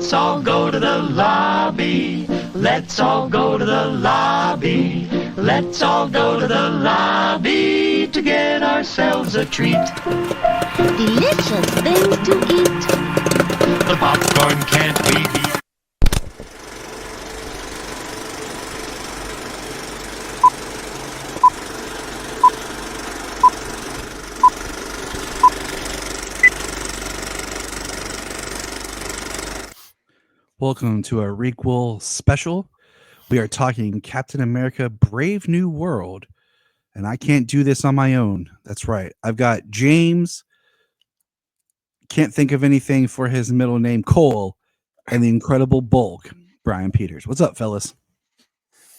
Let's all go to the lobby. Let's all go to the lobby. Let's all go to the lobby to get ourselves a treat. Delicious things to eat. The popcorn can't be beat. Welcome to a Requel special. We are talking Captain America Brave New World. And I can't do this on my own. That's right. I've got James, can't think of anything for his middle name, Cole, and the incredible bulk, Bryan Peters. What's up, fellas?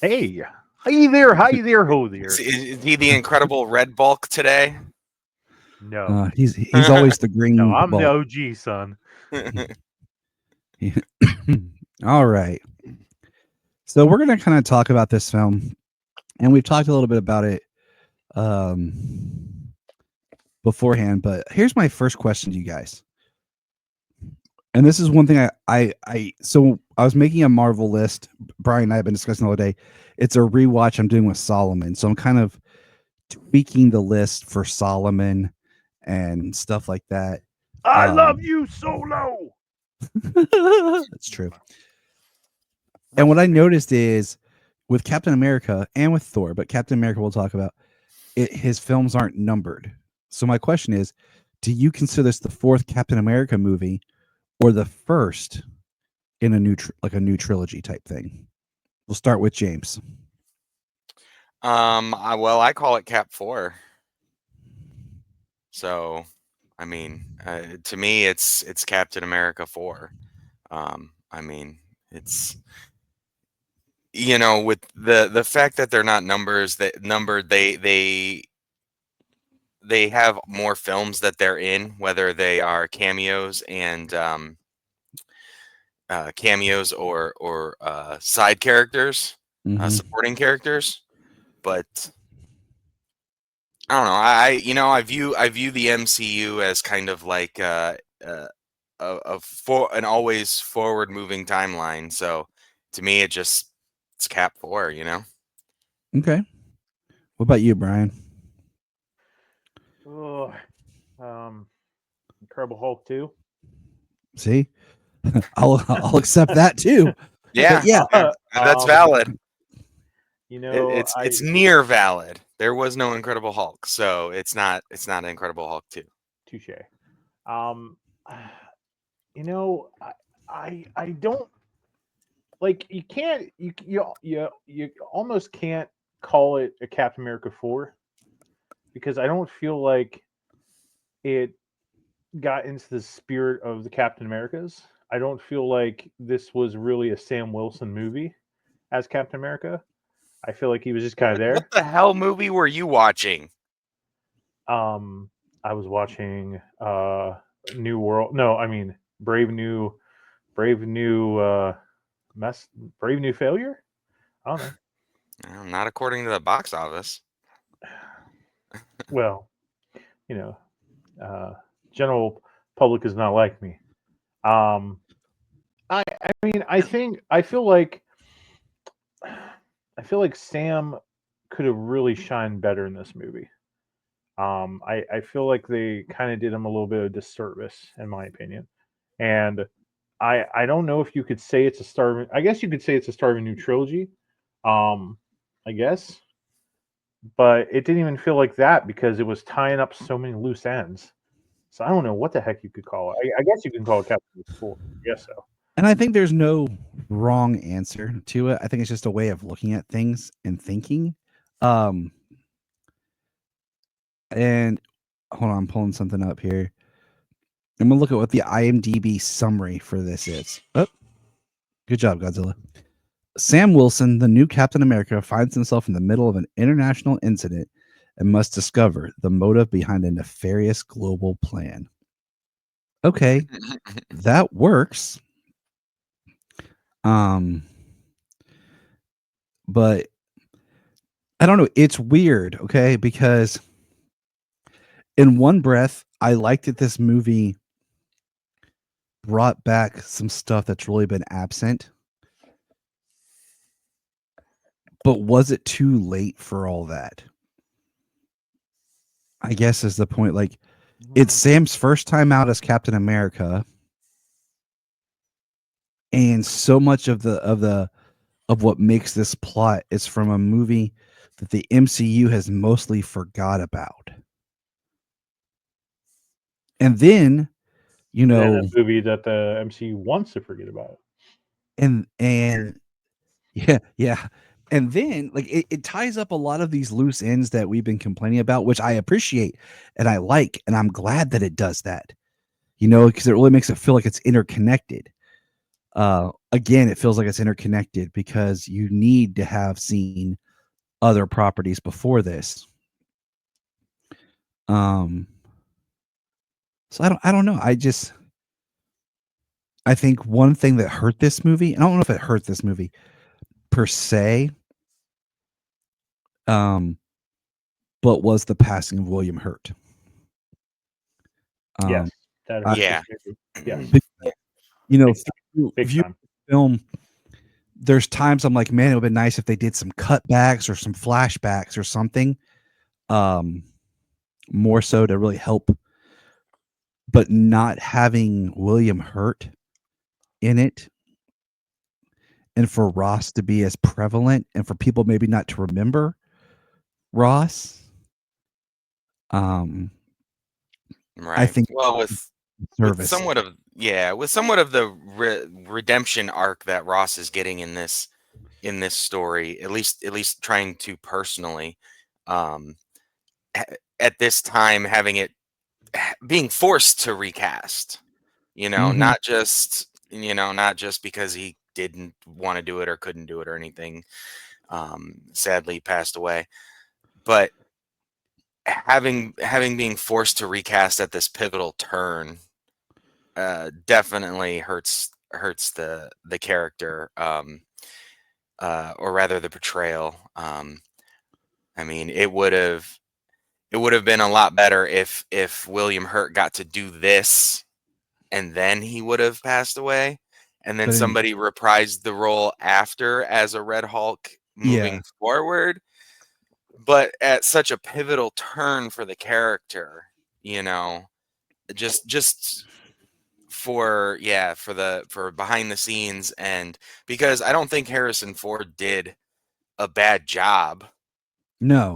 Hey, hi there, ho there. Is he the incredible red bulk today? No, He's always the green no, I'm bulk. the OG, son. All right. So we're going to kind of talk about this film, and we've talked a little bit about it beforehand, but here's my first question to you guys. And this is one thing so I was making a Marvel list. Bryan and I have been discussing all day. It's a rewatch I'm doing with Solomon. So I'm kind of tweaking the list for Solomon and stuff like that. I love you, Solo. That's true. And what I noticed is with Captain America and with Thor, but Captain America we'll talk about, his films aren't numbered. So my question is, do you consider this the fourth Captain America movie or the first in a new trilogy type thing? We'll start with James. I call it Cap 4. So, I mean, to me, it's Captain America 4. I mean, it's, you know, with the fact that they're not numbered, they have more films that they're in, whether they are cameos and cameos or side characters, supporting characters. But I don't know. I view the MCU as kind of like an always forward moving timeline. So to me, it's Cap 4. You know. Okay. What about you, Bryan? Oh, Incredible Hulk 2. See, I'll accept that too. Yeah, yeah, that's valid. You know, It's near valid. There was no Incredible Hulk, so it's not Incredible Hulk 2. Touche. You know, I don't like. You can't. You almost can't call it a Captain America 4 because I don't feel like it got into the spirit of the Captain Americas. I don't feel like this was really a Sam Wilson movie as Captain America. I feel like he was just kind of there. What the hell movie were you watching? I was watching New World. No, I mean Brave New Failure. I don't know. Not according to the box office. Well, general public is not like me. I mean, I feel like Sam could have really shined better in this movie. I feel like they kind of did him a little bit of disservice, in my opinion. And I don't know if you could say it's a start. I guess you could say it's a start of a new trilogy. I guess, but it didn't even feel like that because it was tying up so many loose ends. So I don't know what the heck you could call it. I guess you can call it Captain America 4. I guess so. And I think there's no wrong answer to it. I think it's just a way of looking at things and thinking. And hold on, I'm pulling something up here. I'm gonna look at what the IMDb summary for this is. Oh, good job, Godzilla. Sam Wilson, the new Captain America, finds himself in the middle of an international incident and must discover the motive behind a nefarious global plan. Okay, that works. But I don't know. It's weird, okay? Because in one breath, I liked that this movie brought back some stuff that's really been absent. But was it too late for all that? I guess is the point. Like, it's Sam's first time out as Captain America, and so much of what makes this plot is from a movie that the MCU has mostly forgot about. And then, you And know, a movie that the MCU wants to forget about. and yeah. And then like it ties up a lot of these loose ends that we've been complaining about, which I appreciate and I like, and I'm glad that it does that. Because it really makes it feel like it's interconnected. Again, it feels like it's interconnected because you need to have seen other properties before this. So I don't know. I think one thing that hurt this movie, I don't know if it hurt this movie per se, but was the passing of William Hurt. Yes, that I- hurts Yeah. this movie. Yes, Big big view time. film, there's times I'm like, man, it would have been nice if they did some cutbacks or some flashbacks or something. More so to really help. But not having William Hurt in it, and for Ross to be as prevalent, and for people maybe not to remember Ross, I Right. think Well, with service. somewhat of the redemption arc that Ross is getting in this story, at least trying to personally, um, at this time having it being forced to recast, Mhm. not just because he didn't want to do it or couldn't do it or anything. Sadly passed away, but having being forced to recast at this pivotal turn definitely hurts the character, or rather the portrayal. I mean, it would have been a lot better if William Hurt got to do this and then he would have passed away, and then But somebody reprised the role after as a Red Hulk yeah, moving forward. But at such a pivotal turn for the character, you know, just for behind the scenes, and because I don't think Harrison Ford did a bad job no,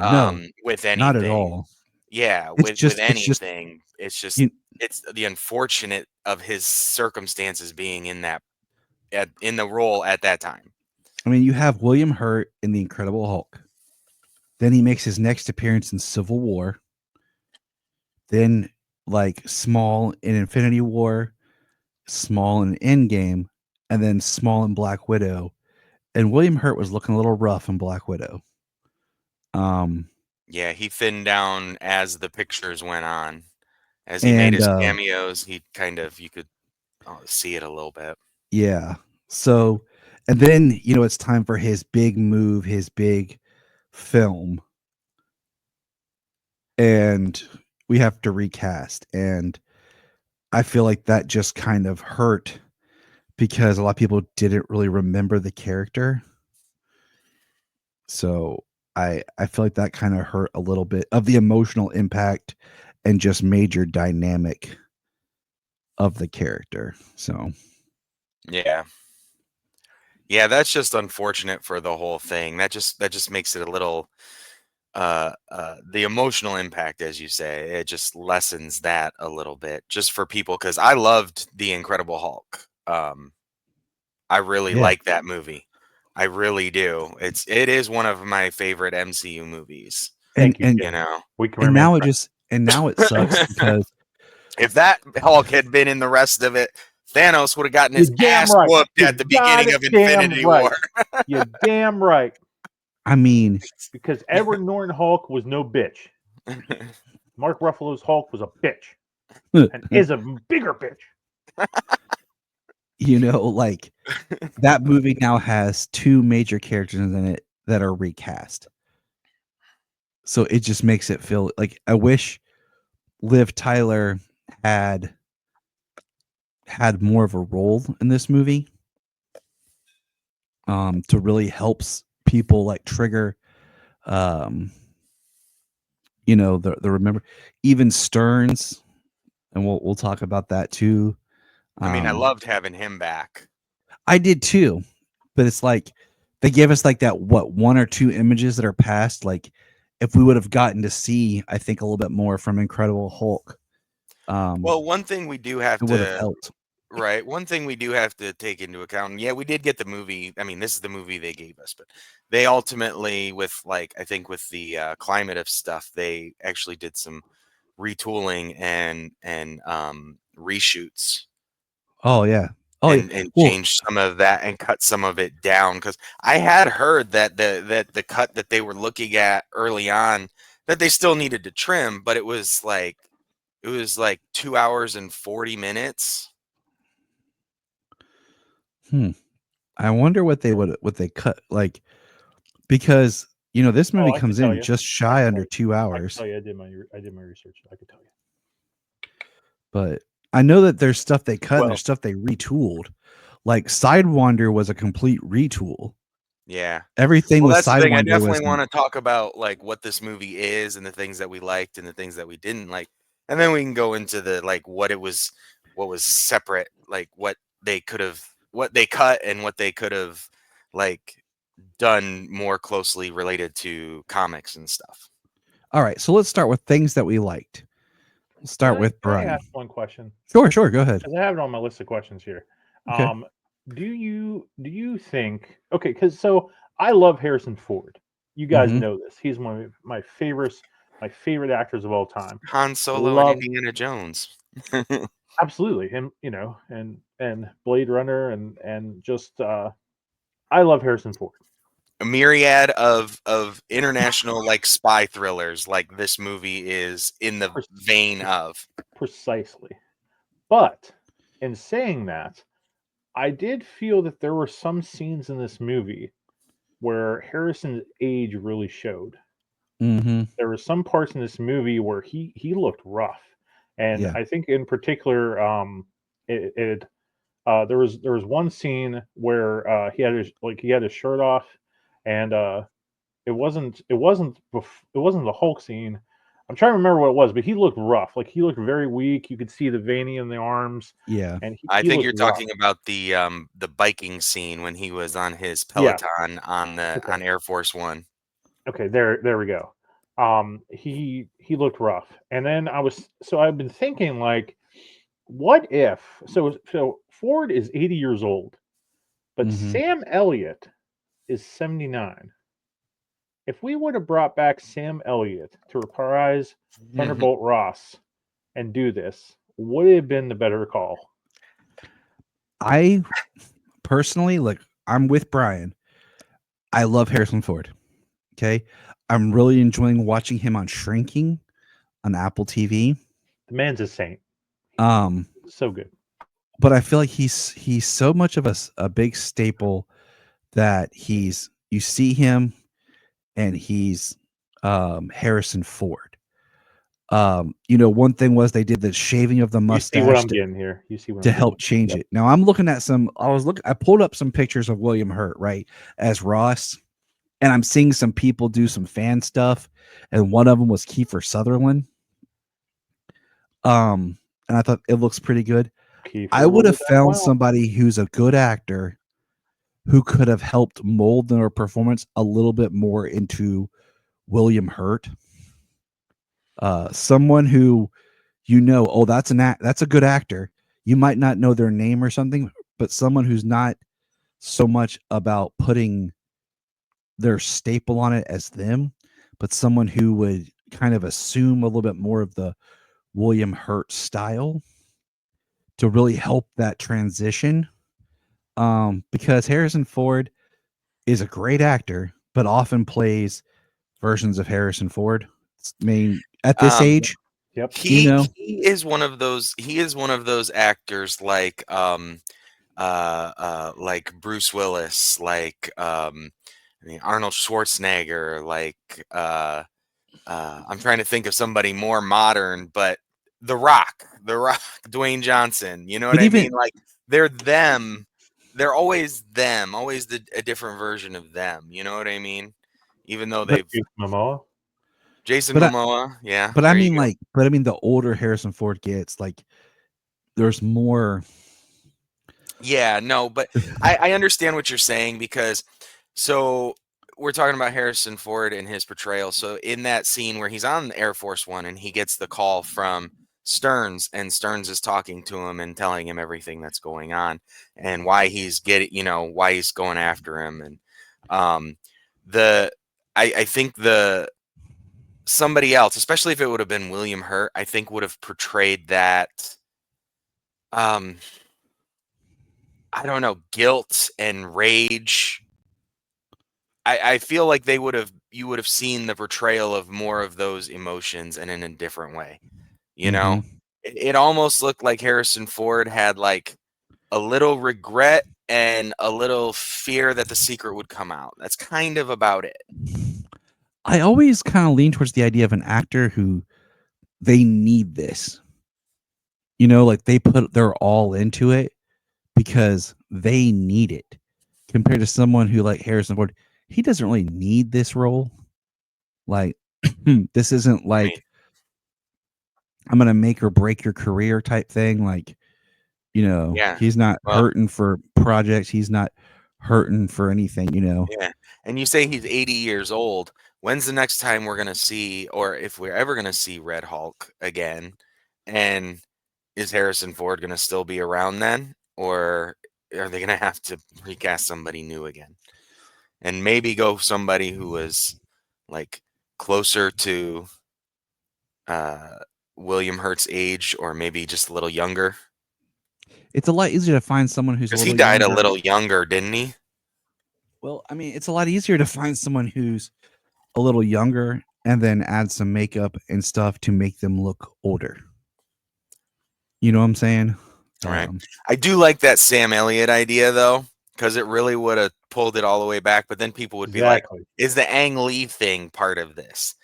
with not at anything. all. Yeah, It's with just anything. It's just you, it's the unfortunate of his circumstances being in the role at that time. I mean, you have William Hurt in The Incredible Hulk. Then he makes his next appearance in Civil War. Then, like, small in Infinity War, small in Endgame, and then small in Black Widow. And William Hurt was looking a little rough in Black Widow. Yeah, he thinned down as the pictures went on. As he made And his cameos, he kind of you could see it a little bit. yeah. So, and then, it's time for his big move, his big film. And we have to recast. And I feel like that just kind of hurt because a lot of people didn't really remember the character. So I feel like that kind of hurt a little bit of the emotional impact and just major dynamic of the character. So Yeah. Yeah, that's just unfortunate for the whole thing. That just makes it a little the emotional impact, as you say, it just lessens that a little bit just for people, because I loved The Incredible Hulk. I really yeah. like that movie. I really do. It is one of my favorite MCU movies. Thank you, And You Jim. know, We can and remain now friends. it sucks because if that Hulk had been in the rest of it, Thanos would have gotten his You're damn ass right. whooped You at the got beginning it of damn Infinity right. War. You're damn right. I mean, Because Edward Norton Hulk was no bitch. Mark Ruffalo's Hulk was a bitch. And is a bigger bitch. like that movie now has two major characters in it that are recast. So it just makes it feel like I wish Liv Tyler had had more of a role in this movie, to really helps people like trigger, um, the remember, even Stearns, and we'll talk about that too. I mean, I Um, loved having him back. I did too, but it's like they gave us like that one or two images that are past. Like if we would have gotten to see, I think a little bit more from Incredible Hulk, Well, one thing we do have it would have to helped. right, one thing we do have to take into account, and yeah, we did get the movie. I mean, this is the movie they gave us, but they ultimately, with like, I think with the climate of stuff, they actually did some retooling and reshoots Oh yeah, oh yeah. and Well, changed some of that and cut some of it down because I had heard that the cut that they were looking at early on that they still needed to trim, but it was like 2 hours and 40 minutes. I wonder what they cut like, because this Oh, movie I could comes tell in you. just I shy could tell under you. two I could hours, tell you. I did my research. I could tell you. but I know that there's stuff they cut and Well, there's stuff they retooled. Like Sidewinder was a complete retool. Yeah. Everything Well, with that's the thing. I Sidewinder was definitely want to talk about like what this movie is and the things that we liked and the things that we didn't like. And then we can go into the like what was separate, like what they cut and what they could have like done more closely related to comics and stuff. all right. So let's start with things that we liked. We'll start with can I Brian. ask one question? Sure, go ahead. Because I have it on my list of questions here. Okay. Do you think okay? Because so I love Harrison Ford. You guys Mm-hmm. know this. He's one of my favorite actors of all time. Han Solo and Love Indiana Jones. absolutely him. And Blade Runner and just I love Harrison Ford. A myriad of international like spy thrillers like this movie is in the Pre- vein pre- of. Precisely. But in saying that, I did feel that there were some scenes in this movie where Harrison's age really showed. Mm-hmm. There were some parts in this movie where he looked rough, and Yeah. I think in particular, there was one scene where he had his shirt off, and it wasn't the Hulk scene. I'm trying to remember what it was, but he looked rough. Like he looked very weak. You could see the veiny in the arms, Yeah. and he, I he think looked you're rough. talking about the biking scene when he was on his Yeah. Peloton Okay. on Air Force One. Okay. There we go. He looked rough, and then I've been thinking like, what if so Ford is 80 years old, but Mm-hmm. Sam Elliott is 79. If we would have brought back Sam Elliott to reprise Thunderbolt Ross and do this, would it have been the better call? I personally, like, I'm with Brian. I love Harrison Ford. Okay. I'm really enjoying watching him on Shrinking on Apple TV. The man's a saint. Um, So good. but I feel like he's so much of a big staple that you see him and he's Harrison Ford. One thing was they did the shaving of the You see what mustache I'm getting here. You see what to I'm getting. help change Yep. it. Now I'm looking at I pulled up some pictures of William Hurt, right, as Ross, and I'm seeing some people do some fan stuff, and one of them was Kiefer Sutherland. And I thought it looks pretty good. I Kiefer would would have have done found well. somebody who's a good actor who could have helped mold their performance a little bit more into William Hurt. Someone who oh, that's a good actor. You might not know their name or something, but someone who's not so much about putting their staple on it as them, but someone who would kind of assume a little bit more of the William Hurt style to really help that transition. Because Harrison Ford is a great actor, but often plays versions of Harrison Ford. At this Um, age, Yep. you he know, he is one of those. He is one of those actors like Bruce Willis, like I mean Arnold Schwarzenegger, like I'm trying to think of somebody more modern, but The Rock, Dwayne Johnson. You know what But I even mean? Like they're them. They're always them, always a different version of them. You know what I mean? Even though but they've Jason Momoa. Jason but I, Momoa, yeah, but I there you mean go. like but I mean the older Harrison Ford gets, like there's more. Yeah, no, but I understand what you're saying because so we're talking about Harrison Ford and his portrayal. So in that scene where he's on Air Force One and he gets the call from Stearns and Stearns is talking to him and telling him everything that's going on and why he's getting, why he's going after him. And um the I think the somebody else, especially if it would have been William Hurt, I think would have portrayed that um I don't know, guilt and rage. I feel like you would have seen the portrayal of more of those emotions and in a different way. You know, Hmm. it almost looked like Harrison Ford had like a little regret and a little fear that the secret would come out. That's kind of about it. I always kind of lean towards the idea of an actor who they need this. Like they put their all into it because they need it. Compared to someone who like Harrison Ford, he doesn't really need this role. Like this isn't I mean, like I'm gonna make or break your career type thing. Like, yeah. he's not Well, hurting for projects. He's not hurting for anything. yeah. And you say he's 80 years old. When's the next time we're going to see, or if we're ever going to see Red Hulk again? And is Harrison Ford going to still be around then? Or are they going to have to recast somebody new again? And maybe go somebody who was like closer to uh, William Hurt's age, or maybe just a little younger. It's a lot easier to find someone who's a Because he little died a younger. little younger, didn't he? Well, I mean, it's a lot easier to find someone who's a little younger and then add some makeup and stuff to make them look older. You know what I'm saying? Right. Um, I do like that Sam Elliott idea though, because it really would have pulled it all the way back. But then people would be like, Exactly. "Is the Ang Lee thing part of this?"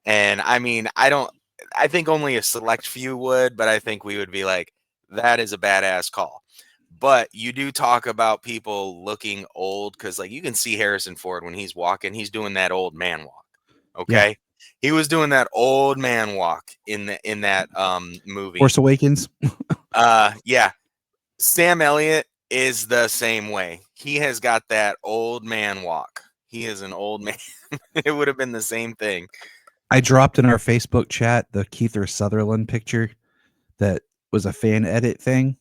And I mean, I don't. I think only a select few would, but I think we would be like, "That is a badass call." But you do talk about people looking old because, like, you can see Harrison Ford when he's walking, he's doing that old man walk. yeah. Okay, he was doing that old man walk in that movie. Force Awakens. Yeah, Sam Elliott is the same way. He has got that old man walk. He is an old man. It would have been the same thing. I dropped in our Facebook chat the Keith Sutherland picture that was a fan edit thing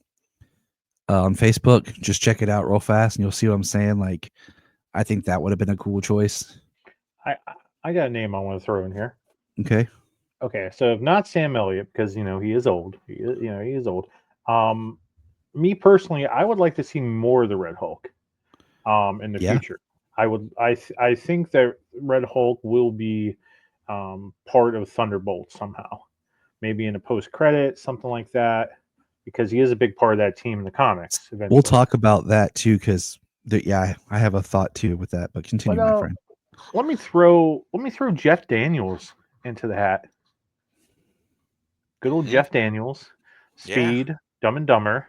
on Facebook. Just check it out real fast and you'll see what I'm saying. Like, I think that would have been a cool choice. I I got a name I want to throw in here. Okay. Okay, so if not Sam Elliott, because he is old. He is old. Um, Me personally, I would like to see more of the Red Hulk. In the Yeah. future, I think that Red Hulk will be part of Thunderbolt somehow, maybe in a post credit, something like that, because he is a big part of that team in the comics. We'll Eventually, talk about that too, because yeah, I have a thought too with that. But but continue, my friend. let me throw Jeff Daniels into the hat. Good old Mhm. Jeff Daniels, Yeah. Speed, Dumb and Dumber.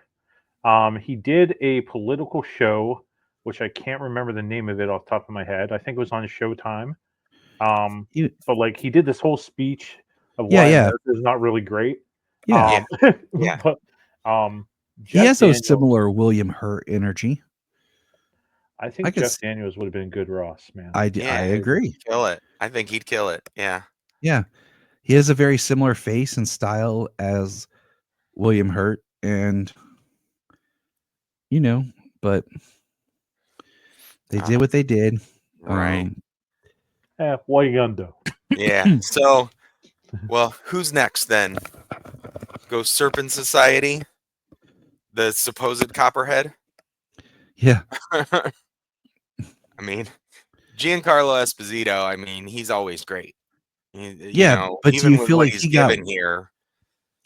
He did a political show, which I can't remember the name of it off the top of my head. I think it was on Showtime. You- But like he did this whole speech of Yeah, why yeah, America is not really great. yeah. Yeah. Um, Yeah. but He Jeff has those Daniels, similar William Hurt energy. I I think could. Jeff Daniels would have been good Ross, man. I Yeah. agree. Kill it. I think he'd kill it. Yeah. Yeah, he has a very similar face and style as William Hurt, and you know, but they Uh, did what they did. right. What are you gonna do? Yeah. So, well, who's next then? Go Serpent Society, the supposed Copperhead. Yeah, I mean, Giancarlo Esposito. I mean, he's always great. yeah. But do Even you with feel what like he's given here.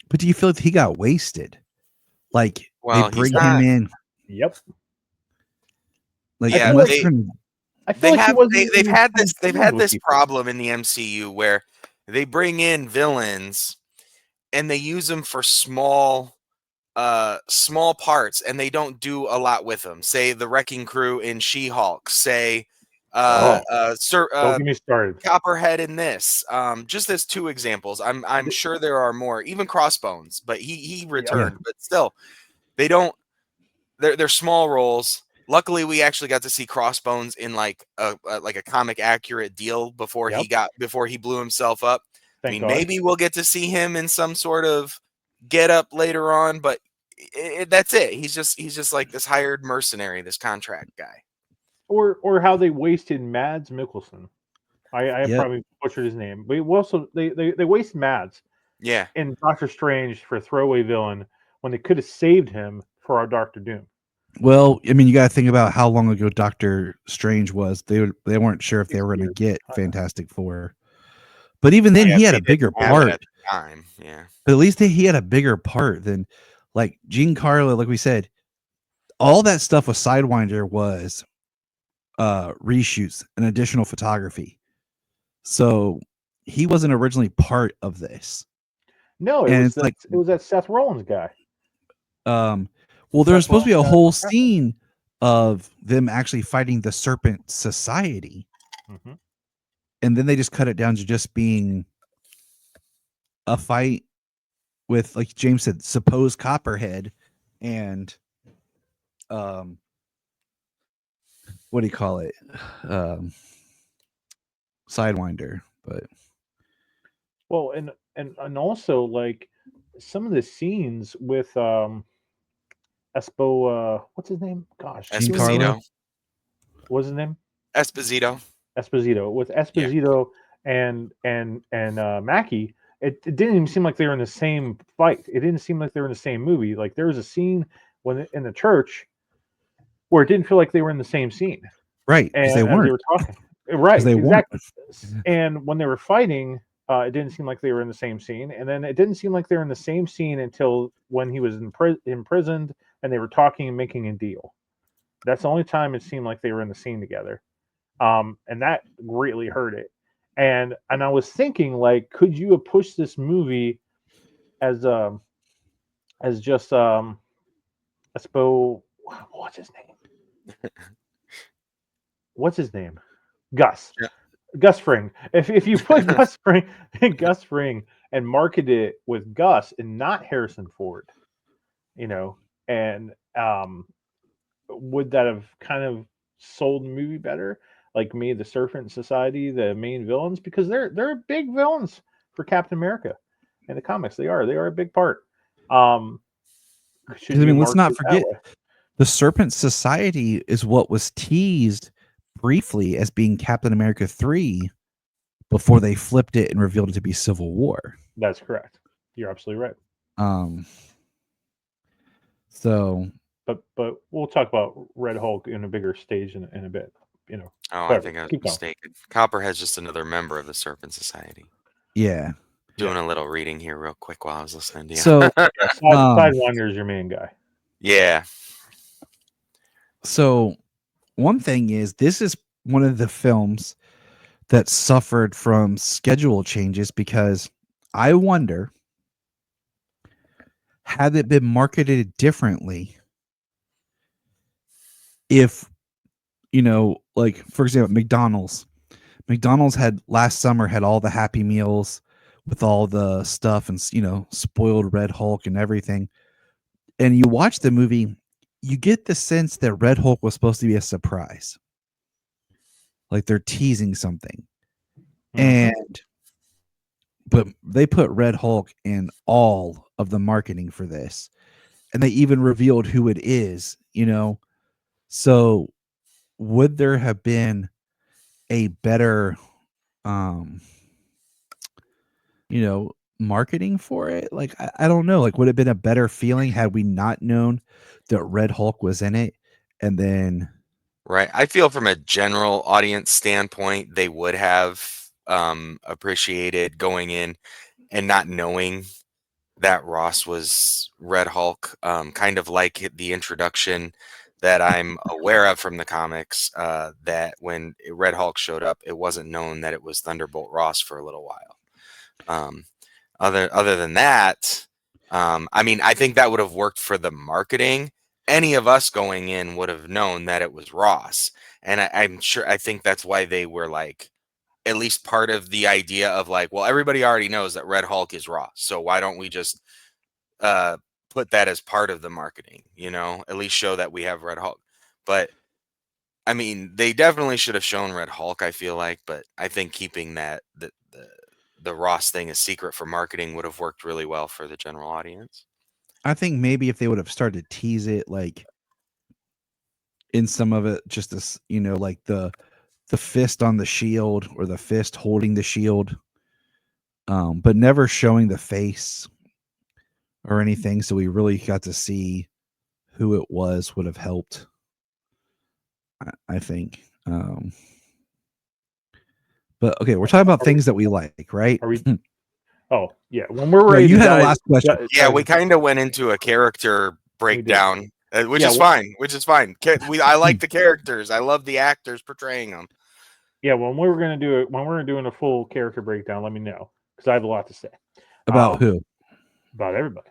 But do you feel like he got wasted? Like they Well, he's bring him not. in, Yep. like I Yeah, feel unless like they're gonna, I feel like he wasn't they've even had trying this to they've bond had with this people. problem in the MCU where they bring in villains and they use them for small parts, and they don't do a lot with them. Say the Wrecking Crew in She-Hulk. Say Oh, Sir don't get me started. Copperhead in this. Just as two examples. I'm sure there are more. Even Crossbones, but he returned. But still, they don't. They're small roles. Luckily, we actually got to see Crossbones in like a comic accurate deal before Yep. he blew himself up. I Thank mean, God. maybe we'll get to see him in some sort of get up later on, but that's it. He's just like this hired mercenary, this contract guy. Or how they wasted Mads Mikkelsen. I Yep. probably butchered his name, but also they waste Mads Yeah, in Doctor Strange for a throwaway villain when they could have saved him for our Doctor Doom. Well, I mean, you got to think about how long ago Doctor Strange was. They weren't sure if they were going to get Fantastic Four, but even then, he had they a bigger didn't have it part. at the time. Yeah, But at least he had a bigger part than like Giancarlo. Like we said, all that stuff with Sidewinder was reshoots and additional photography. So he wasn't originally part of this. No, And it's it was that Seth Rollins guy. Well, there's supposed to be a Rollins whole guy. scene of them actually fighting the Serpent Society, and then they just cut it down to just being a fight with, like James said, supposed Copperhead and what do you call it? Sidewinder. But Well, and also like some of the scenes with Espo, what's his name? Gosh, Esposito. what's his name? Esposito. Esposito. With Esposito and Mackie, it didn't even seem like they were in the same fight. It didn't seem like they were in the same movie. Like there was a scene in the church where it didn't feel like they were in the same scene. Right, And they weren't. they were talking. Right, they exactly. And when they were fighting, it didn't seem like they were in the same scene. And then it didn't seem like they were in the same scene until when he was imprisoned and they were talking and making a deal. That's the only time it seemed like they were in the scene together. And that greatly hurt it. And I was thinking, like, could you have pushed this movie as just Espo? What's his name? What's his name? Gus. Yeah. Gus Fring. If you put Gus Fring and market it with Gus and not Harrison Ford, and would that have kind of sold the movie better? Like made the Serpent Society the main villains, because they're big villains for Captain America in the comics. They are a big part. Because I mean, let's not forget the Serpent Society is what was teased briefly as being Captain America 3 before they flipped it and revealed it to be Civil War. That's correct. You're absolutely right. So but we'll talk about Red Hulk in a bigger stage in a bit. I think I was mistaken. Copperhead's just another member of the Serpent Society. Yeah. Doing a little reading here real quick while I was listening to you. So Sidewinder is your main guy. Yeah. So one thing is, this is one of the films that suffered from schedule changes, because I wonder, had it been marketed differently, if, like, for example, McDonald's had last summer had all the Happy Meals with all the stuff and, spoiled Red Hulk and everything. And you watch the movie, you get the sense that Red Hulk was supposed to be a surprise. Like they're teasing something. But they put Red Hulk in all of the marketing for this. And they even revealed who it is, So would there have been a better marketing for it? Like, I don't know. Like, would it have been a better feeling had we not known that Red Hulk was in it? And then Right. I feel from a general audience standpoint, they would have appreciated going in and not knowing that Ross was Red Hulk, kind of like the introduction that I'm aware of from the comics, that when Red Hulk showed up, it wasn't known that it was Thunderbolt Ross for a little while. other than that, I mean, I think that would have worked for the marketing. Any of us going in would have known that it was Ross, and I'm sure. I think that's why they were like at least part of the idea of like, well, everybody already knows that Red Hulk is Ross, so why don't we just uh, put that as part of the marketing? You know, at least show that we have Red Hulk. But I mean, they definitely should have shown Red Hulk, I feel like, but I think keeping that the Ross thing a secret for marketing would have worked really well for the general audience. I think maybe if they would have started to tease it, like in some of it, just as like the fist on the shield or the fist holding the shield, but never showing the face or anything, so we really got to see who it was would have helped. I think. But okay, we're talking about things that we like, right? Are we? Oh yeah, when we're No, ready. you to had a dive- last question. Yeah, we kind of went into a character breakdown, which Yeah, is fine. Which is fine. I like the characters. I love the actors portraying them. Yeah, when we're doing a full character breakdown, let me know because I have a lot to say About who? about everybody.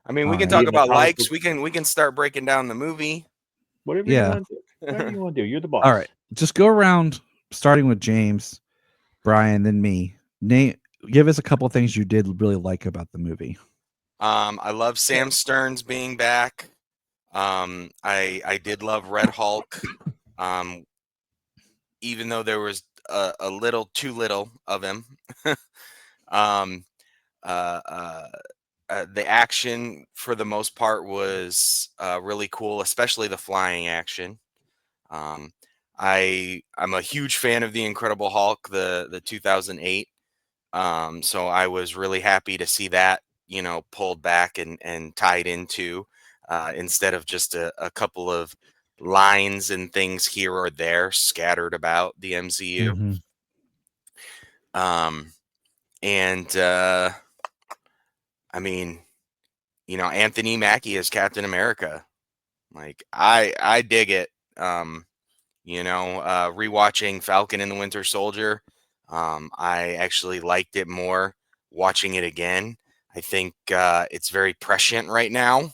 I mean, All we can right. talk Yeah, about comic likes. book- We can start breaking down the movie. Whatever you Yeah. want to do. Whatever you want to do. You're the boss. All right. Just go around, starting with James, Brian, then me. Nate, give us a couple things you did really like about the movie. I love Sam Stearns being back. I did love Red Hulk. Even though there was a little too little of him. um, the action for the most part was really cool, especially the flying action. I'm a huge fan of the Incredible Hulk, the 2008. So I was really happy to see that pulled back and tied into instead of just a couple of lines and things here or there scattered about the MCU. Mm-hmm. And I mean, Anthony Mackie as Captain America. Like I dig it. Rewatching Falcon and the Winter Soldier, I actually liked it more watching it again. I think it's very prescient right now.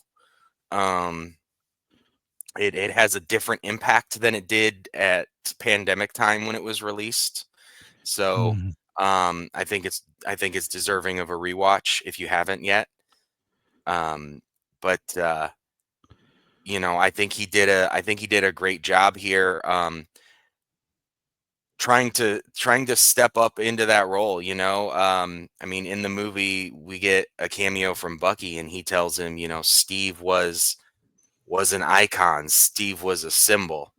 It has a different impact than it did at pandemic time when it was released. So Mhm. I think it's deserving of a rewatch if you haven't yet. But I think he did a great job here. Trying to step up into that role. I mean, in the movie we get a cameo from Bucky, and he tells him, Steve was an icon. Steve was a symbol.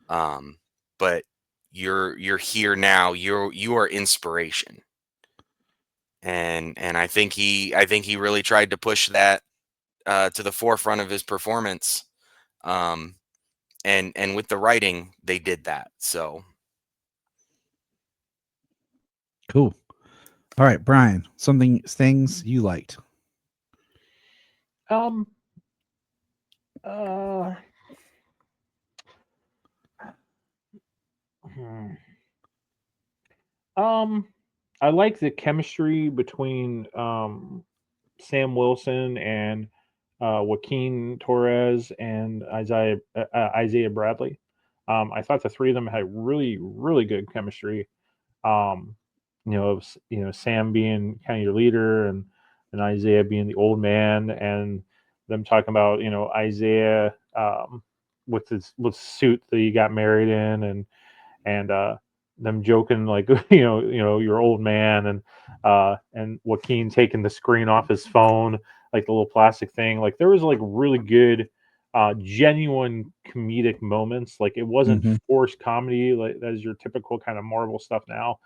But you're here now. You are inspiration. And I think he really tried to push that to the forefront of his performance. And with the writing, they did that. So Cool. All right, Brian. Things you liked. Um. Uh. hmm. I like the chemistry between Sam Wilson and Joaquin Torres and Isaiah Bradley. I thought the three of them had really, really good chemistry. Um, Sam being kind of your leader and Isaiah being the old man, and them talking about Isaiah with the suit that he got married in, and them joking like your old man, and Joaquin taking the screen off his phone, like the little plastic thing. Like there was like really good genuine comedic moments. Like it wasn't Mhm. forced comedy like as your typical kind of Marvel stuff now.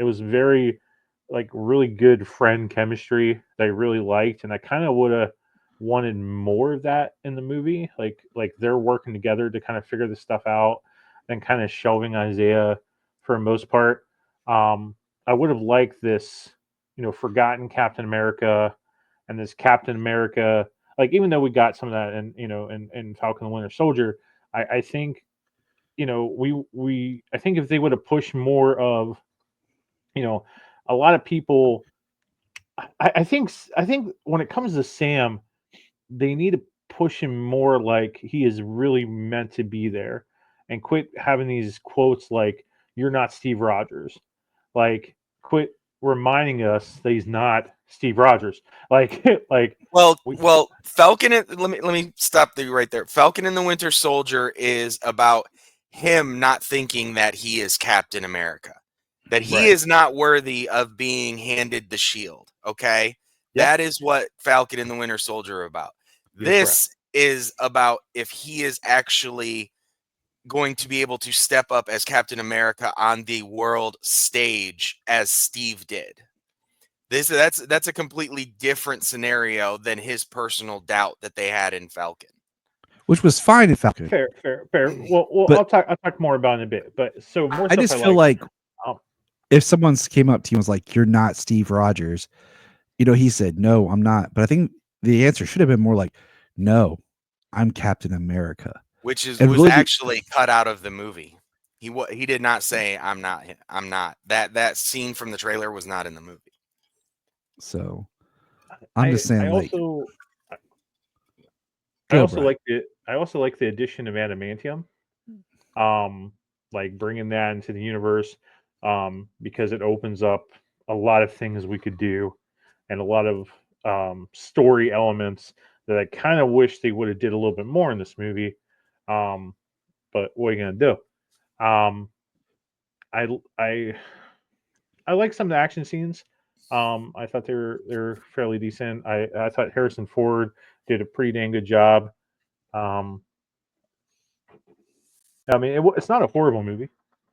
It was very like really good friend chemistry that I really liked, and I kind of would have wanted more of that in the movie. Like they're working together to kind of figure this stuff out and kind of shelving Isaiah for the most part. I would have liked this, forgotten Captain America and this Captain America. Like even though we got some of that in Falcon and the Winter Soldier, I think I think if they would have pushed more of a lot of people. I think when it comes to Sam, they need to push him more like he is really meant to be there, and quit having these quotes like "You're not Steve Rogers." Like, quit reminding us that he's not Steve Rogers. Like, like we Well, Falcon. Let me stop you right there. Falcon and the Winter Soldier is about him not thinking that he is Captain America, that he right. is not worthy of being handed the shield. Okay, Yep, that is what Falcon and the Winter Soldier are about. you're correct. This is about if he is actually going to be able to step up as Captain America on the world stage as Steve did. That's a completely different scenario than his personal doubt that they had in Falcon. which was fine in Falcon. Fair, fair, fair. Well, But I'll talk more about it in a bit. But so more I stuff just I feel like. like Um, if someone came up to you and was like, "You're not Steve Rogers," he said, "No, I'm not." But I think the answer should have been more like, "No, I'm Captain America," Which is and was really be actually cut out of the movie. He did not say I'm not I'm not. That scene from the trailer was not in the movie. so. I'm I just I saying, like, also I go, also Brian. like the I also like the addition of adamantium. Um, like bringing that into the universe, because it opens up a lot of things we could do, and a lot of story elements that I kind of wish they would have did a little bit more in this movie. Um, but what are you gonna do? Um, I I I like some of the action scenes. I thought they were fairly decent. I thought Harrison Ford did a pretty dang good job. Um, I mean, it's not a horrible movie.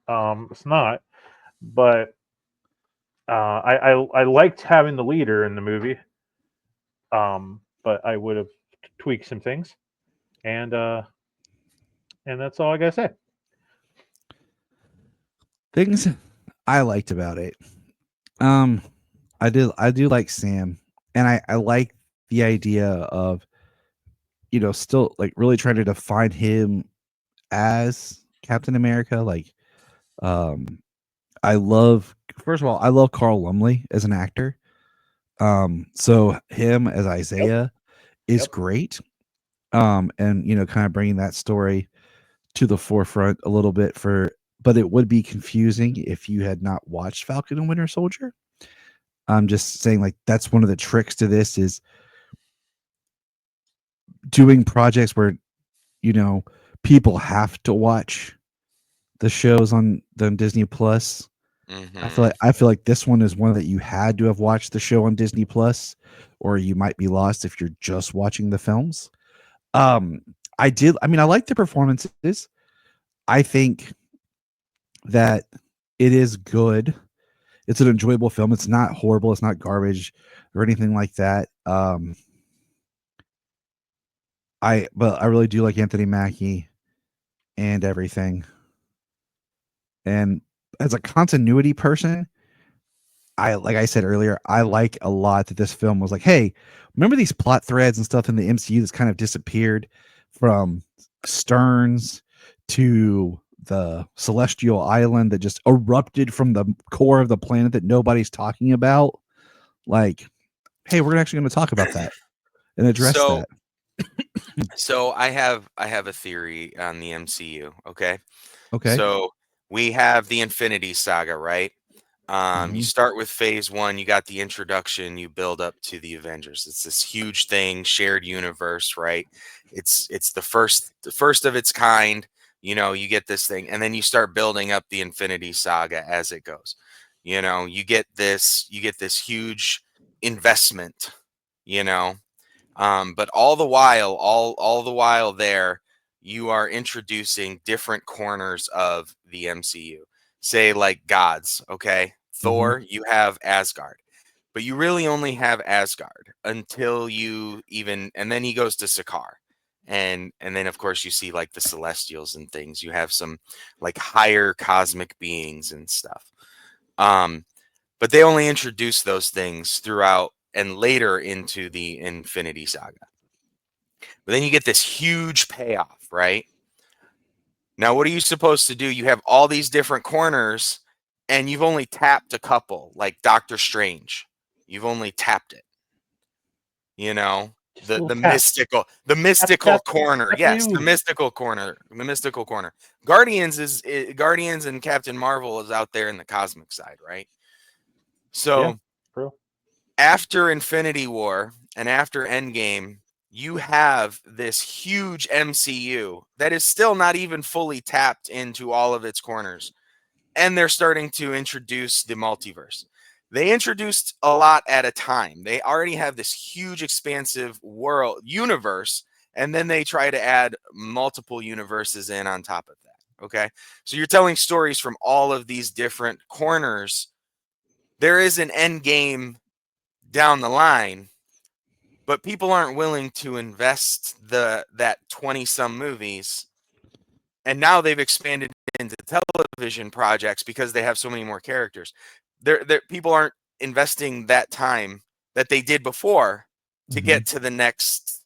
It's not, but I liked having the leader in the movie. But I would have tweaked some things, and that's all I gotta say. Things I liked about it. Um, I do like Sam, and I like the idea of still like really trying to define him as Captain America. Like, um, I love first of all, I love Carl Lumley as an actor. So him as Yep, Isaiah is yep. great. And kind of bringing that story to the forefront a little bit but it would be confusing if you had not watched Falcon and Winter Soldier. I'm just saying, like, that's one of the tricks to this is doing projects where you know people have to watch the shows on Disney Plus. Hmm. I feel like this one is one that you had to have watched the show on Disney Plus, or you might be lost if you're just watching the films. Um, I did. I mean, I like the performances. I think that it is good. It's an enjoyable film. It's not horrible. It's not garbage or anything like that. But I really do like Anthony Mackie and everything. And as a continuity person, like I said earlier, I like a lot that this film was like, hey, remember these plot threads and stuff in the MCU that's kind of disappeared from Stearns to the celestial island that just erupted from the core of the planet that nobody's talking about? Like, hey, we're actually going to talk about that and address So that. so I have a theory on the MCU. Okay, Okay. so we have the Infinity Saga, right? You Hmm. start with phase one, you got the introduction, you build up to the Avengers. It's this huge thing, shared universe, right? It's the first of its kind. You get this thing, and then you start building up the Infinity Saga as it goes. You get this huge investment, you know. But all the while there, you are introducing different corners of the MCU. Say like gods, okay? Hmm. Thor, you have Asgard, but you really only have Asgard until and then he goes to Sakaar. And then of course you see like the Celestials and things. You have some like higher cosmic beings and stuff. Um, but they only introduce those things throughout and later into the Infinity Saga. But then you get this huge payoff, right? Now, what are you supposed to do? You have all these different corners. and you've only tapped a couple, like Doctor Strange. You've only tapped it. You know, Just a the little tap. the mystical corner. Tap Yes, the you. mystical corner. The mystical corner. Guardians and Captain Marvel is out there in the cosmic side, right? So True. after Infinity War and after Endgame, you have this huge MCU that is still not even fully tapped into all of its corners. And they're starting to introduce the multiverse. They introduced a lot at a time. They already have this huge, expansive world universe, and then they try to add multiple universes in on top of that. Okay. So you're telling stories from all of these different corners. There is an end game down the line, but people aren't willing to invest that 20 some movies, and now they've expanded into television projects because they have so many more characters. People aren't investing that time that they did before to Mhm. get to the next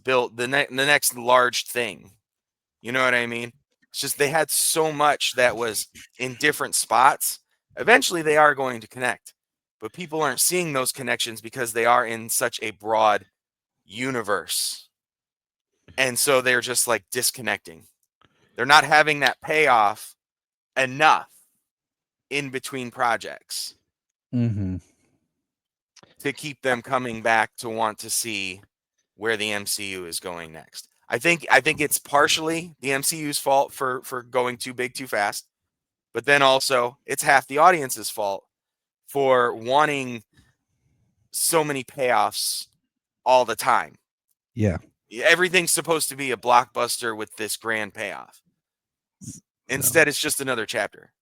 build, the next large thing. You know what I mean? It's just they had so much that was in different spots. Eventually they are going to connect, but people aren't seeing those connections because they are in such a broad universe, and so they're just like disconnecting. They're not having that payoff enough in between projects Mhm. to keep them coming back to want to see where the MCU is going next. I think it's partially the MCU's fault for going too big too fast, but then also it's half the audience's fault for wanting so many payoffs all the time. Yeah. Everything's supposed to be a blockbuster with this grand payoff. So Instead, it's just another chapter.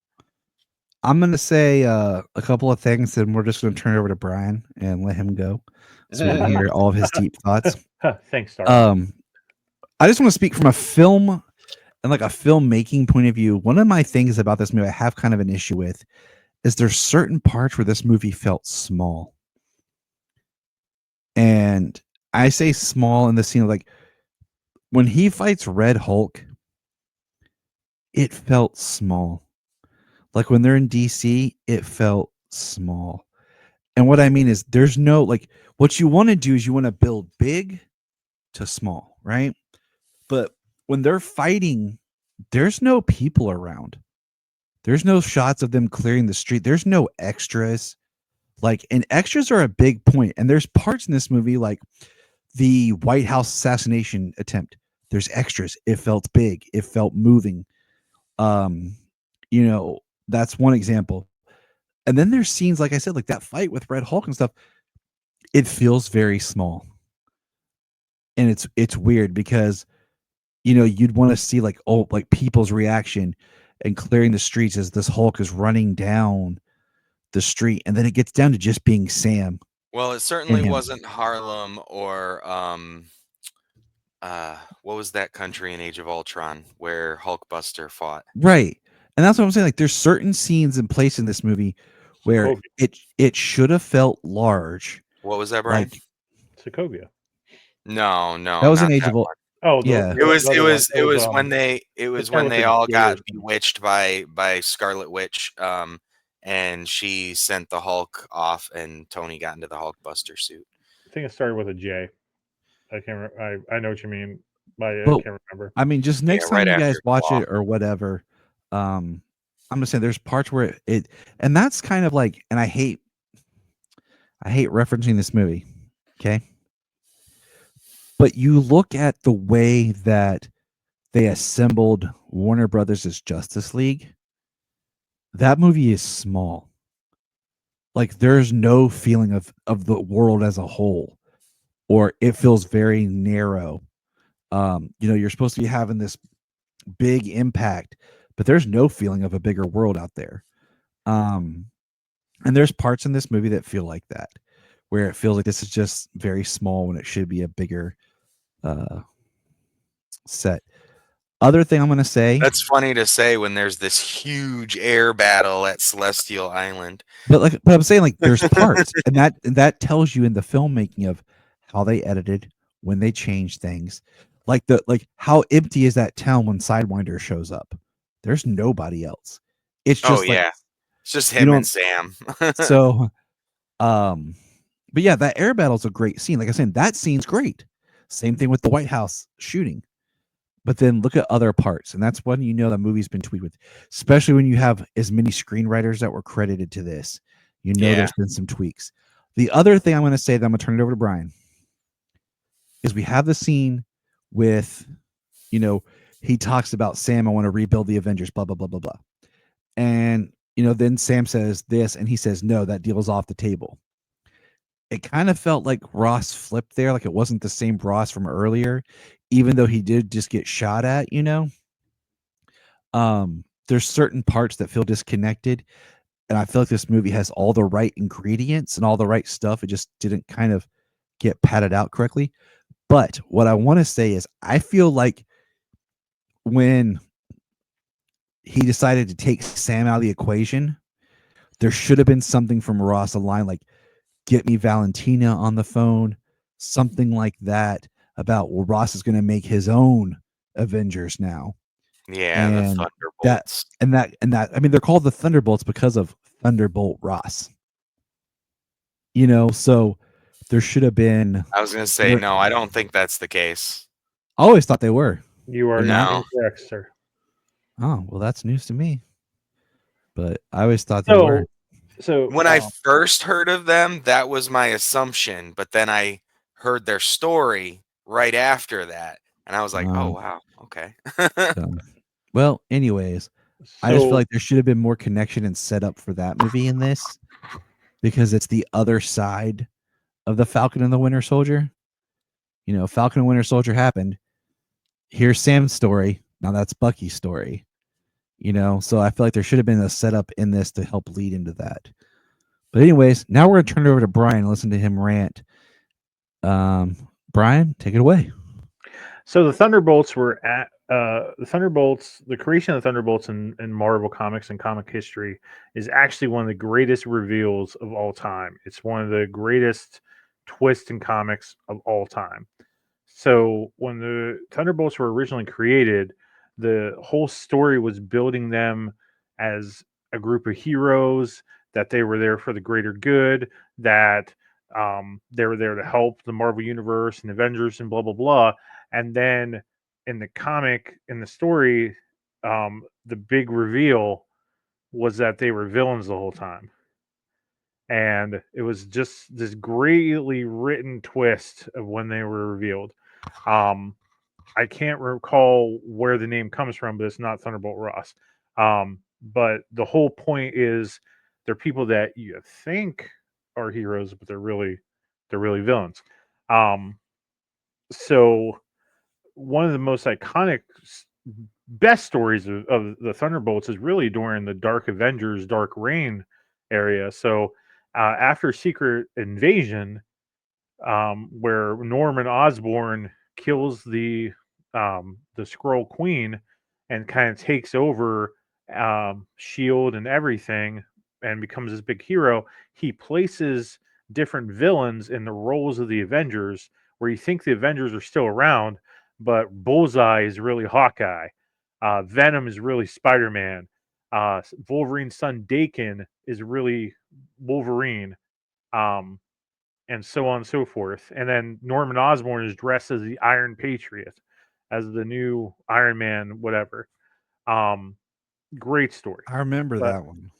I'm gonna say a couple of things, and we're just gonna turn it over to Brian and let him go, so we can hear all of his deep thoughts. Thanks, Star. I just want to speak from a film and like a filmmaking point of view. One of my things about this movie I have kind of an issue with is there's certain parts where this movie felt small. And I say small in the scene of like when he fights Red Hulk, it felt small. Like when they're in DC, it felt small. And what I mean is there's no like what you want to do is you want to build big to small, right? But when they're fighting, there's no people around. There's no shots of them clearing the street. There's no extras. Like, and extras are a big point. And there's parts in this movie like the White House assassination attempt. There's extras. It felt big. It felt moving. Um, you know, that's one example. And then there's scenes, like I said, like that fight with Red Hulk and stuff. It feels very small. And it's weird because you'd want to see like people's reaction and clearing the streets as this Hulk is running down the street, and then it gets down to just being Sam Well, it and certainly him. wasn't Harlem or what was that country in Age of Ultron where Hulkbuster fought? Right. And that's what I'm saying. Like there's certain scenes in place in this movie where Sokovia. it should have felt large. What was that, Brian? Like Sokovia. No, that was not an Age that of one. Oh, yeah. It was other one. it was It's when with they the all got gators. bewitched by Scarlet Witch, and she sent the Hulk off, and Tony got into the Hulkbuster suit. I think it started with a J. I can't. I know what you mean, but I But can't remember. I mean, just next Yeah, time right you after guys watch Claw. it or whatever, I'm gonna say there's parts where and that's kind of like, and I hate referencing this movie, okay? But you look at the way that they assembled Warner Brothers' Justice League, that movie is small. Like there's no feeling of the world as a whole, or it feels very narrow. You're supposed to be having this big impact, but there's no feeling of a bigger world out there. Um, and there's parts in this movie that feel like that, where it feels like this is just very small when it should be a bigger uh set. Other thing I'm gonna say, That's funny to say when there's this huge air battle at Celestial Island. but I'm saying like there's parts, and that tells you in the filmmaking of how they edited, when they changed things, like how empty is that town when Sidewinder shows up? There's nobody else. It's Oh just like yeah, it's just you him and don't. Sam. So, um, but yeah, that air battle's a great scene. Like I said, that scene's great. Same thing with the White House shooting. But then look at other parts, and that's when you know the movie's been tweaked with, especially when you have as many screenwriters that were credited to this. You know, Yeah, there's been some tweaks. The other thing I'm going to say that I'm going to turn it over to Brian is we have the scene with, you know, he talks about Sam, I want to rebuild the Avengers, blah, blah, blah, blah, blah. And, you know, then Sam says this, and he says, no, that deal is off the table. It kind of felt like Ross flipped there, like it wasn't the same Ross from earlier, even though he did just get shot at, you know. There's certain parts that feel disconnected, and I feel like this movie has all the right ingredients and all the right stuff. It just didn't kind of get padded out correctly. But what I want to say is I feel like when he decided to take Sam out of the equation, there should have been something from Ross, a line like, get me Valentina on the phone, something like that about, well, Ross is going to make his own Avengers now. yeah, the And that, Thunderbolts. I mean, they're called the Thunderbolts because of Thunderbolt Ross, you know, so there should have been, I was gonna say there, no. I don't think that's the case. I always thought they were. You They're are not. No. incorrect, sir. Oh, well, that's news to me, but I always thought they were. So, When I first heard of them, that was my assumption, but then I heard their story right after that, and I was like, "Oh Um, wow, okay." so, well, anyways, I just feel so like there should have been more connection and setup for that movie in this because it's the other side of the Falcon and the Winter Soldier. You know, Falcon and Winter Soldier happened. Here's Sam's story. Now that's Bucky's story. You know, so I feel like there should have been a setup in this to help lead into that. But anyways, now we're gonna turn it over to Brian and listen to him rant. Brian, take it away. So the Thunderbolts were at the Thunderbolts. The creation of the Thunderbolts in Marvel Comics and comic history is actually one of the greatest reveals of all time. It's one of the greatest twists in comics of all time. So when the Thunderbolts were originally created, the whole story was building them as a group of heroes, that they were there for the greater good, that they were there to help the Marvel Universe and Avengers and blah blah blah. And then in the comic, in the story, the big reveal was that they were villains the whole time. And it was just this greatly written twist of when they were revealed. Um, I can't recall where the name comes from, but it's not Thunderbolt Ross. But the whole point is they're people that you think are heroes, but they're really villains. Um, so one of the most iconic, best stories of the Thunderbolts is really during the Dark Avengers, Dark Reign area. So after Secret Invasion, where Norman Osborn kills the Skrull Queen and kind of takes over Shield and everything and becomes this big hero. He places different villains in the roles of the Avengers, where you think the Avengers are still around, but Bullseye is really Hawkeye. Venom is really Spider Man. Wolverine's son Dakin is really Wolverine. Um, and so on and so forth. And then Norman Osborn is dressed as the Iron Patriot, as the new Iron Man, whatever. Um, Great story, I remember but that one.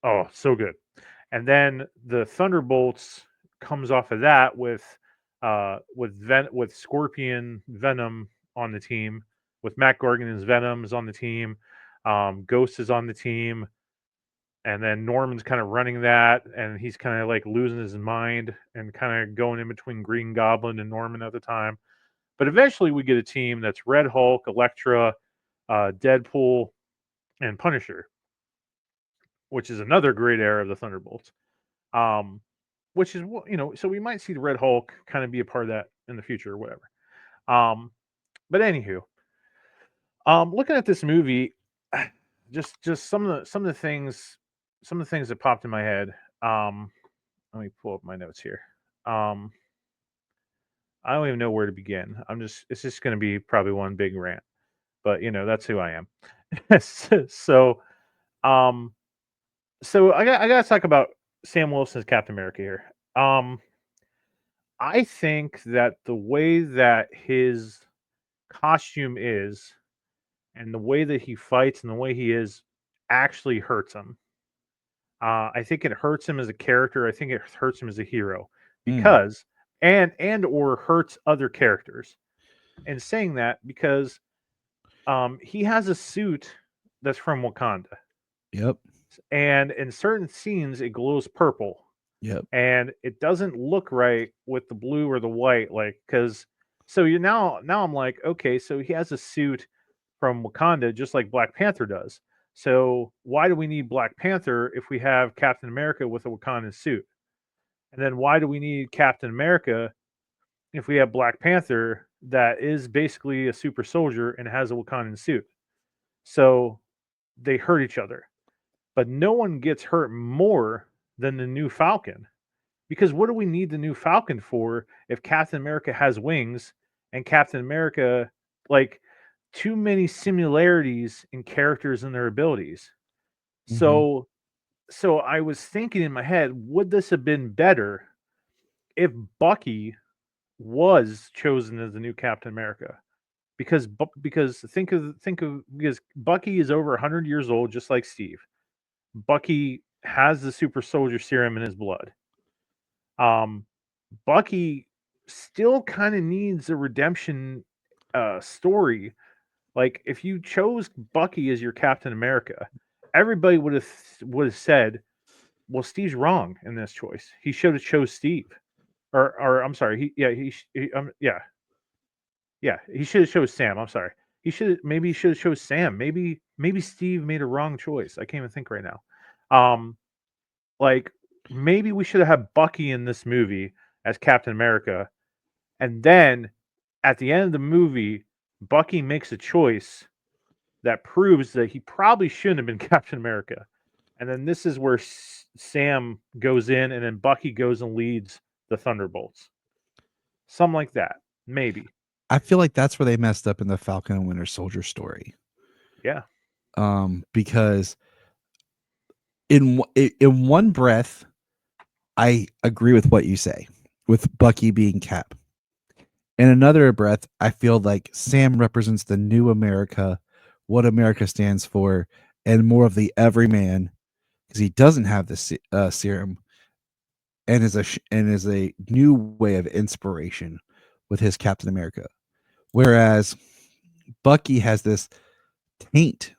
oh, so good. And then the Thunderbolts comes off of that with Scorpion Venom on the team, with Matt Gargan's Venom is on the team, Ghost is on the team, and then Norman's kind of running that, and he's kind of like losing his mind and kind of going in between Green Goblin and Norman at the time. But eventually, we get a team that's Red Hulk, Elektra, Deadpool, and Punisher, which is another great era of the Thunderbolts. Um, which is so we might see the Red Hulk kind of be a part of that in the future or whatever. But anywho, looking at this movie, just some of the things that popped in my head. Let me pull up my notes here. Um, I don't even know where to begin. It's just going to be probably one big rant, but that's who I am. so, um, so I got to talk about Sam Wilson's Captain America here. Um, I think that the way that his costume is, and the way that he fights, and the way he is, actually hurts him. I think it hurts him as a character. I think it hurts him as a hero Mm, because, and or hurts other characters. And saying that because he has a suit that's from Wakanda, yep. and in certain scenes it glows purple, Yep. and it doesn't look right with the blue or the white, like because. So you now I'm like, okay, so he has a suit from Wakanda just like Black Panther does. So why do we need Black Panther if we have Captain America with a Wakandan suit? And then why do we need Captain America if we have Black Panther that is basically a super soldier and has a Wakandan suit? So they hurt each other. But no one gets hurt more than the new Falcon. Because what do we need the new Falcon for if Captain America has wings and Captain America, like, too many similarities in characters and their abilities? Hmm. So I was thinking in my head, would this have been better if Bucky was chosen as the new Captain America? Because think of because Bucky is over 100 years old, just like Steve. Bucky has the super soldier serum in his blood. Um, Bucky still kind of needs a redemption story. Like if you chose Bucky as your Captain America, everybody would have said, "Well, Steve's wrong in this choice. He should have chose Steve." Or I'm sorry, he should have chose Sam. I'm sorry. He should have chose Sam. Maybe Steve made a wrong choice. I can't even think right now. Um, like maybe we should have had Bucky in this movie as Captain America, and then at the end of the movie, Bucky makes a choice that proves that he probably shouldn't have been Captain America. And then this is where Sam goes in, and then Bucky goes and leads the Thunderbolts. Something like that, maybe. I feel like that's where they messed up in the Falcon and Winter Soldier story. Yeah, Because in one breath, I agree with what you say, with Bucky being Cap. In another breath, I feel like Sam represents the new America, what America stands for, and more of the everyman because he doesn't have the serum and is a new way of inspiration with his Captain America. Whereas Bucky has this taint,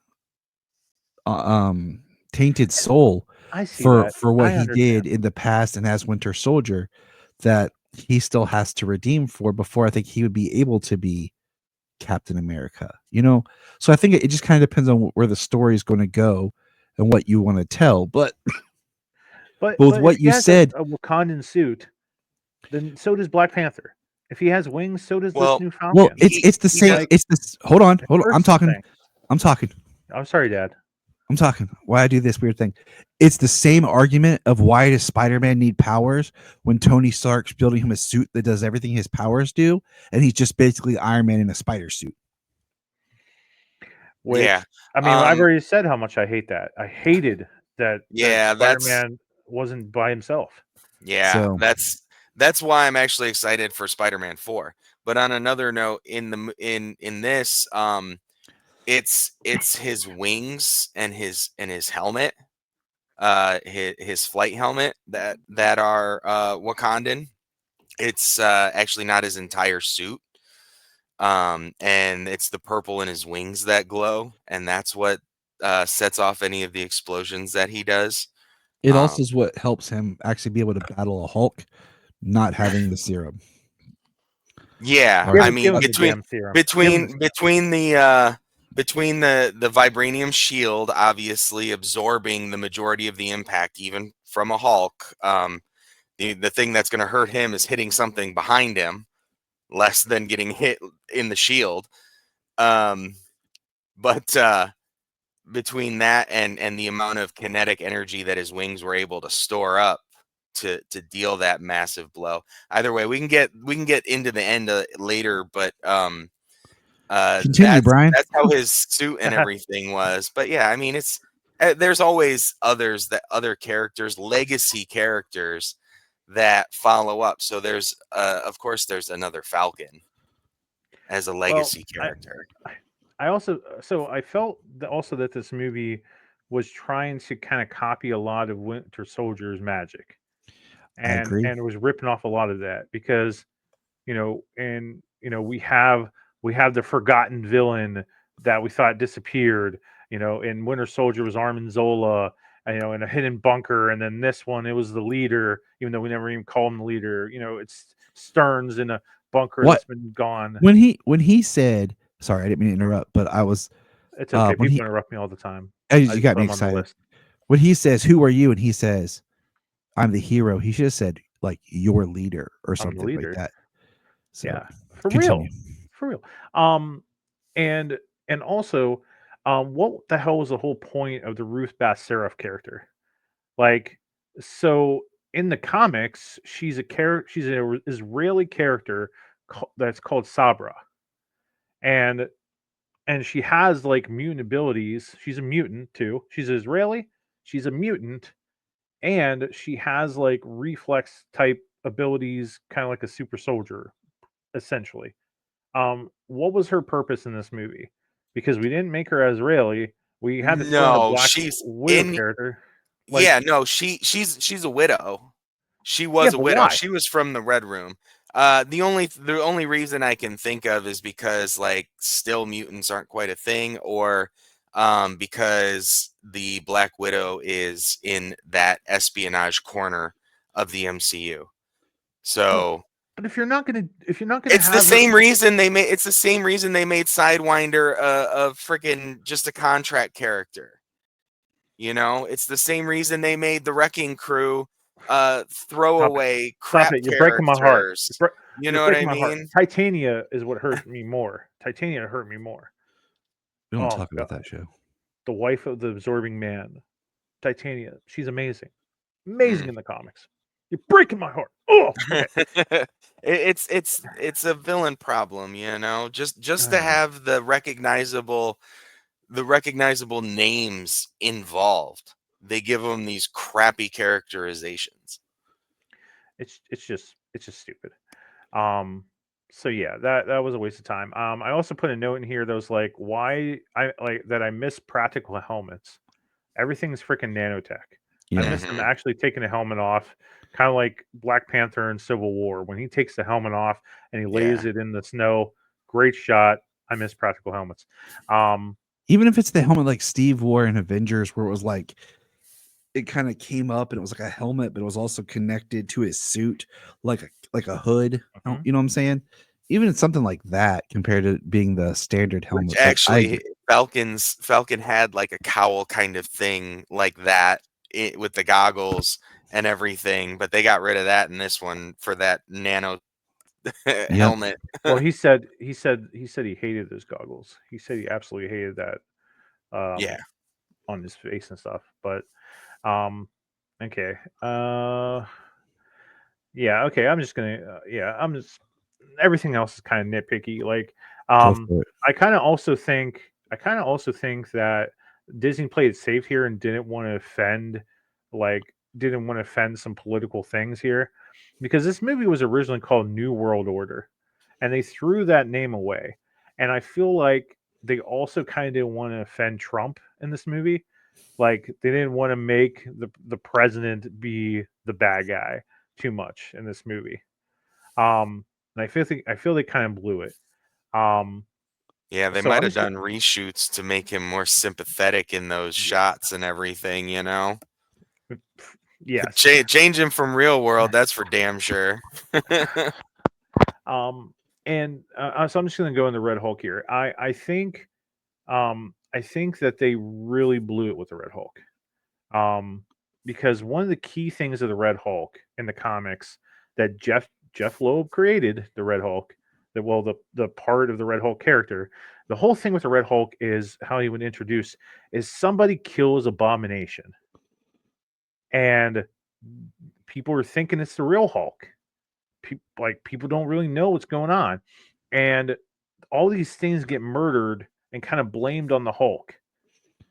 uh, um, tainted soul I see that. for what I he did understand. in the past and as Winter Soldier that he still has to redeem for before I think he would be able to be Captain America. So I think it just kind of depends on where the story is going to go and what you want to tell. But But with but if what he you has said, a Wakandan suit, then so does Black Panther. If he has wings, so does this Well, new well, Falcon. it's the he same. does. Like It's this. Hold on, it hold on. I'm hurts some talking. things. I'm talking. I'm sorry, Dad. I'm talking. Why I do this weird thing? It's the same argument of why does Spider-Man need powers when Tony Stark's building him a suit that does everything his powers do, and he's just basically Iron Man in a spider suit. Yeah. Which I mean, I've Um. already said how much I hate that. I hated that Yeah. That's Spider-Man wasn't by himself. yeah. So That's why I'm actually excited for Spider-Man 4. But on another note, in this, it's his wings and his helmet, his flight helmet that are Wakandan. It's actually not his entire suit. And it's the purple in his wings that glow, and that's what sets off any of the explosions that he does. it also Um, is what helps him actually be able to battle a Hulk, not having the serum. yeah, Or Give I the, give mean him the damn serum. Give him the serum. between the vibranium shield, obviously absorbing the majority of the impact, even from a Hulk. The thing that's going to hurt him is hitting something behind him, less than getting hit in the shield. Um, but between that and the amount of kinetic energy that his wings were able to store up to deal that massive blow. Either way, we can get into the end later, but Continue, Brian. That's how his suit and everything was. But yeah, I mean, it's there's always other characters, legacy characters that follow up. So there's of course there's another Falcon as a Well, legacy character. I also so I felt that also that this movie was trying to kind of copy a lot of Winter Soldier's magic, I agree. and was ripping off a lot of that because and we have the forgotten villain that we thought disappeared. And Winter Soldier was Armin Zola, in a hidden bunker, and then this one it was the leader, even though we never even called him the leader. It's Stearns in a bunker What that's been gone. when he said, sorry, I didn't mean to interrupt, but I was It's okay. when People he interrupt me all the time. I you just got put me them on the excited. list. When he says, "Who are you?" and he says, "I'm the hero," he should have said like your leader or I'm the something like leader. that. So Yeah, for real, continue. for real. Um, and and also, what the hell was the whole point of the Ruth Bass Seraph character? Like, so in the comics, she's a character. She's an Israeli character that's called Sabra, and she has like mutant abilities. She's a mutant too. She's Israeli. She's a mutant, and she has like reflex type abilities, kind of like a super soldier, essentially. What was her purpose in this movie? Because we didn't make her Israeli. We had to throw in the No, Black she's Widow in. character. Like, Yeah, no, she's a widow. She yeah, was a but widow. why? She was from the Red Room. The only reason I can think of is because like still mutants aren't quite a thing, or because the Black Widow is in that espionage corner of the MCU. But So if you're not gonna it's the have her, same reason they made Sidewinder a freaking just a contract character. It's the same reason they made the Wrecking Crew stop it, throwaway stop crap it. You're breaking my heart. characters. You You're know what I breaking my heart. mean? Titania is what hurt me more. Titania hurt me more. We don't Oh talk my about god, that show. the wife of the absorbing man, Titania. She's amazing, amazing Mm. in the comics. You're breaking my heart. Oh, okay. It's a villain problem, just to have the recognizable names involved. They give them these crappy characterizations. It's just stupid. Um, so yeah, that was a waste of time. I also put a note in here that was like, why I miss practical helmets. Everything's freaking nanotech. I Yeah. miss them Mhm. actually taking the helmet off, kind of like Black Panther in Civil War when he takes the helmet off and he lays Yeah. it in the snow. Great shot. I miss practical helmets. Um, Even if it's the helmet like Steve wore in Avengers, where it was like it kind of came up and it was like a helmet, but it was also connected to his suit, like a hood. mhm. You know what I'm saying? Even it's something like that compared to being the standard Which helmet. But I actually agree. Falcon had like a cowl kind of thing like that with the goggles and everything, but they got rid of that in this one for that nano Yep. helmet. Well, he said he hated those goggles. He said he absolutely hated that Yeah. um, on his face and stuff. But um, okay. Yeah, okay. I'm just gonna. Yeah, I'm just. Everything else is kind of nitpicky. Like, Go um, for it. I kind of also think. I kind of also think that Disney played it safe here and didn't want to offend some political things here, because this movie was originally called New World Order, and they threw that name away. And I feel like they also kind of didn't want to offend Trump in this movie. Like they didn't want to make the president be the bad guy too much in this movie. And I feel they kind of blew it. Um, Yeah, they so might I'm have just done reshoots to make him more sympathetic in those shots and everything. yes. Change him from real world, that's for damn sure. Um, and so I'm just gonna go in the Red Hulk here. I think that they really blew it with the Red Hulk. Because one of the key things of the Red Hulk in the comics that Jeff Loeb created the Red Hulk, the part of the Red Hulk character, the whole thing with the Red Hulk is how he would introduce is somebody kills Abomination, and people are thinking it's the real Hulk. People don't really know what's going on, and all these things get murdered and kind of blamed on the Hulk,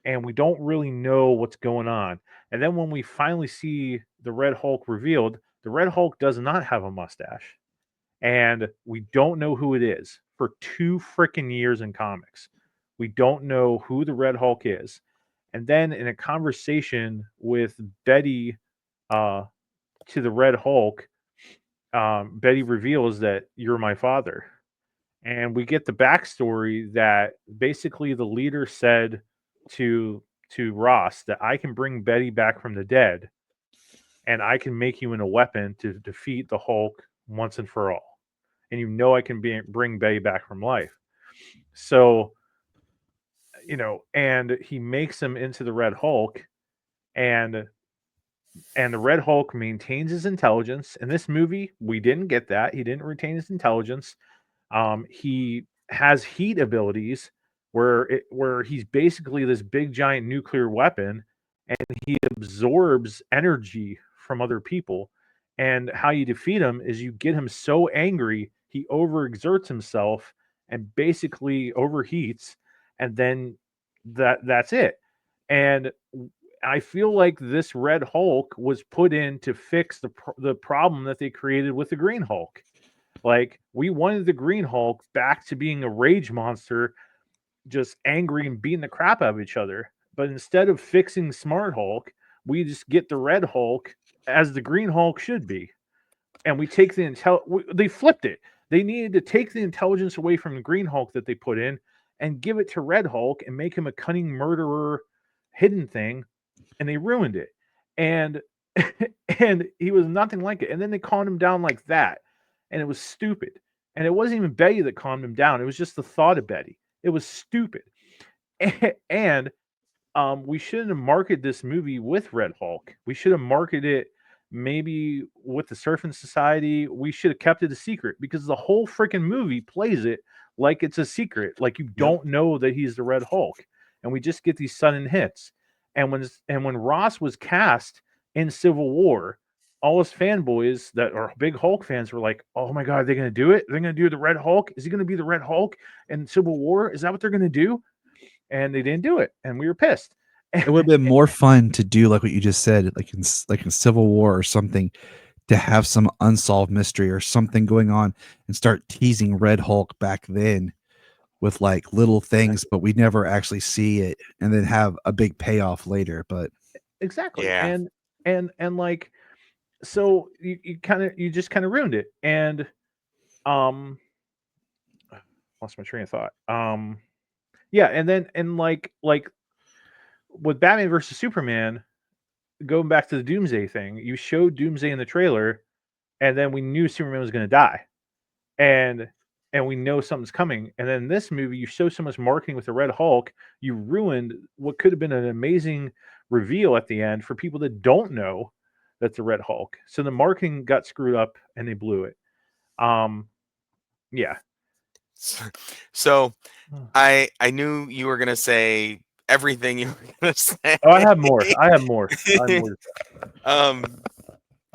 and we don't really know what's going on. And then when we finally see the Red Hulk revealed, the Red Hulk does not have a mustache, and we don't know who it is for 2 freaking years in comics. We don't know who the Red Hulk is. And then in a conversation with Betty to the Red Hulk, Betty reveals that you're my father. And we get the backstory that basically the leader said to Ross that I can bring Betty back from the dead, and I can make you in a weapon to defeat the Hulk once and for all. And I can bring Betty back from life. So, and he makes him into the Red Hulk, and the Red Hulk maintains his intelligence. In this movie, we didn't get that. He didn't retain his intelligence. He has heat abilities where he's basically this big giant nuclear weapon, and he absorbs energy from other people. And how you defeat him is you get him so angry he overexerts himself and basically overheats, and then that's it. And I feel like this Red Hulk was put in to fix the problem that they created with the Green Hulk. Like, we wanted the Green Hulk back to being a rage monster, just angry and beating the crap out of each other. But instead of fixing Smart Hulk, we just get the Red Hulk as the Green Hulk should be. And we take they flipped it. They needed to take the intelligence away from the Green Hulk that they put in and give it to Red Hulk and make him a cunning murderer hidden thing, and they ruined it. And and he was nothing like it. And then they calmed him down like that, and it was stupid. And it wasn't even Betty that calmed him down. It was just the thought of Betty. It was stupid. And we shouldn't have marketed this movie with Red Hulk. We should have marketed it maybe with the Surfing Society. We should have kept it a secret, because the whole freaking movie plays it like it's a secret, like you don't know that he's the Red Hulk, and we just get these sudden hits. And when Ross was cast in Civil War, all us fanboys that are big Hulk fans were like, "Oh my god, are they going to do it? They're going to do the Red Hulk? Is he going to be the Red Hulk in Civil War? Is that what they're going to do?" And they didn't do it, and we were pissed. It would have been more fun to do like what you just said, like in Civil War or something, to have some unsolved mystery or something going on and start teasing Red Hulk back then with like little things, but we never actually see it, and then have a big payoff later. But Exactly. Yeah. And like, so you just kind of ruined it. And lost my train of thought. Yeah, and then like with Batman versus Superman, going back to the Doomsday thing, you showed Doomsday in the trailer, and then we knew Superman was going to die, and we know something's coming. And then in this movie, you show so much marketing with the Red Hulk, you ruined what could have been an amazing reveal at the end for people that don't know that's the Red Hulk. So the marketing got screwed up, and they blew it. Yeah. So I knew you were gonna say everything you were gonna say. Oh, I have more.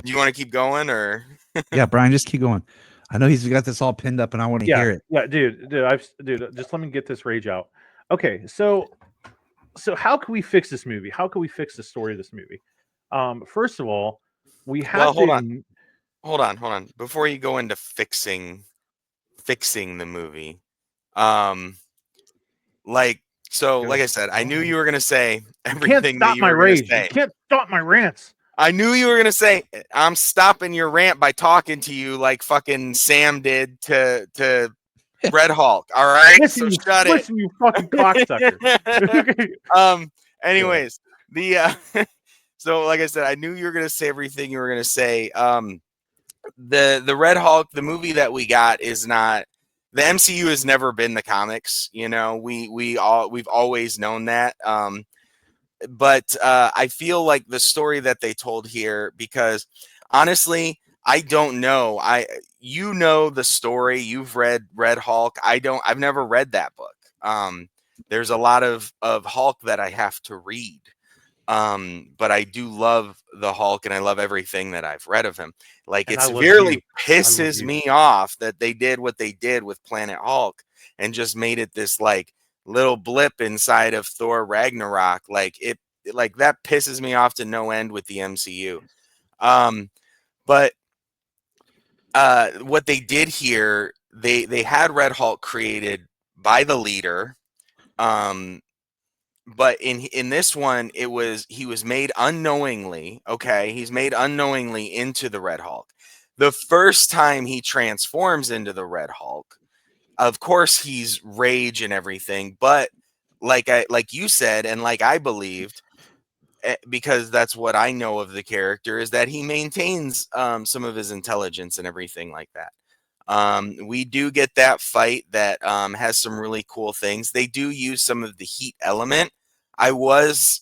You want to keep going, or yeah, Brian, just keep going. I know he's got this all pinned up, and I want to hear it. Yeah, dude, just let me get this rage out. Okay, so how can we fix this movie? How can we fix the story of this movie? First of all, we have hold on. Before you go into fixing the movie, like I said, I knew you were gonna say everything that you were gonna say. You can't stop my rants. I knew you were gonna say, I'm stopping your rant by talking to you like fucking Sam did to Red Hulk. All right, listen, you fucking cocksucker. Anyways, so like I said, I knew you were gonna say everything you were gonna say. The Red Hulk, the movie that we got, is not. The MCU has never been the comics. We've always known that. But I feel like the story that they told here, because honestly, I don't know. You know the story. You've read Red Hulk. I've never read that book. There's a lot of Hulk that I have to read. But I do love the Hulk, and I love everything that I've read of him. Like, And it I love you. severely I love pisses you. me off that they did what they did with Planet Hulk and just made it this like little blip inside of Thor Ragnarok. Like that pisses me off to no end with the MCU. But what they did here, they had Red Hulk created by the leader. Um, but in this one, he was made unknowingly. Okay, he's made unknowingly into the Red Hulk. The first time he transforms into the Red Hulk, of course he's rage and everything, but like you said, and like I believed, because that's what I know of the character, is that he maintains some of his intelligence and everything like that. We do get that fight that has some really cool things. They do use some of the heat element. I was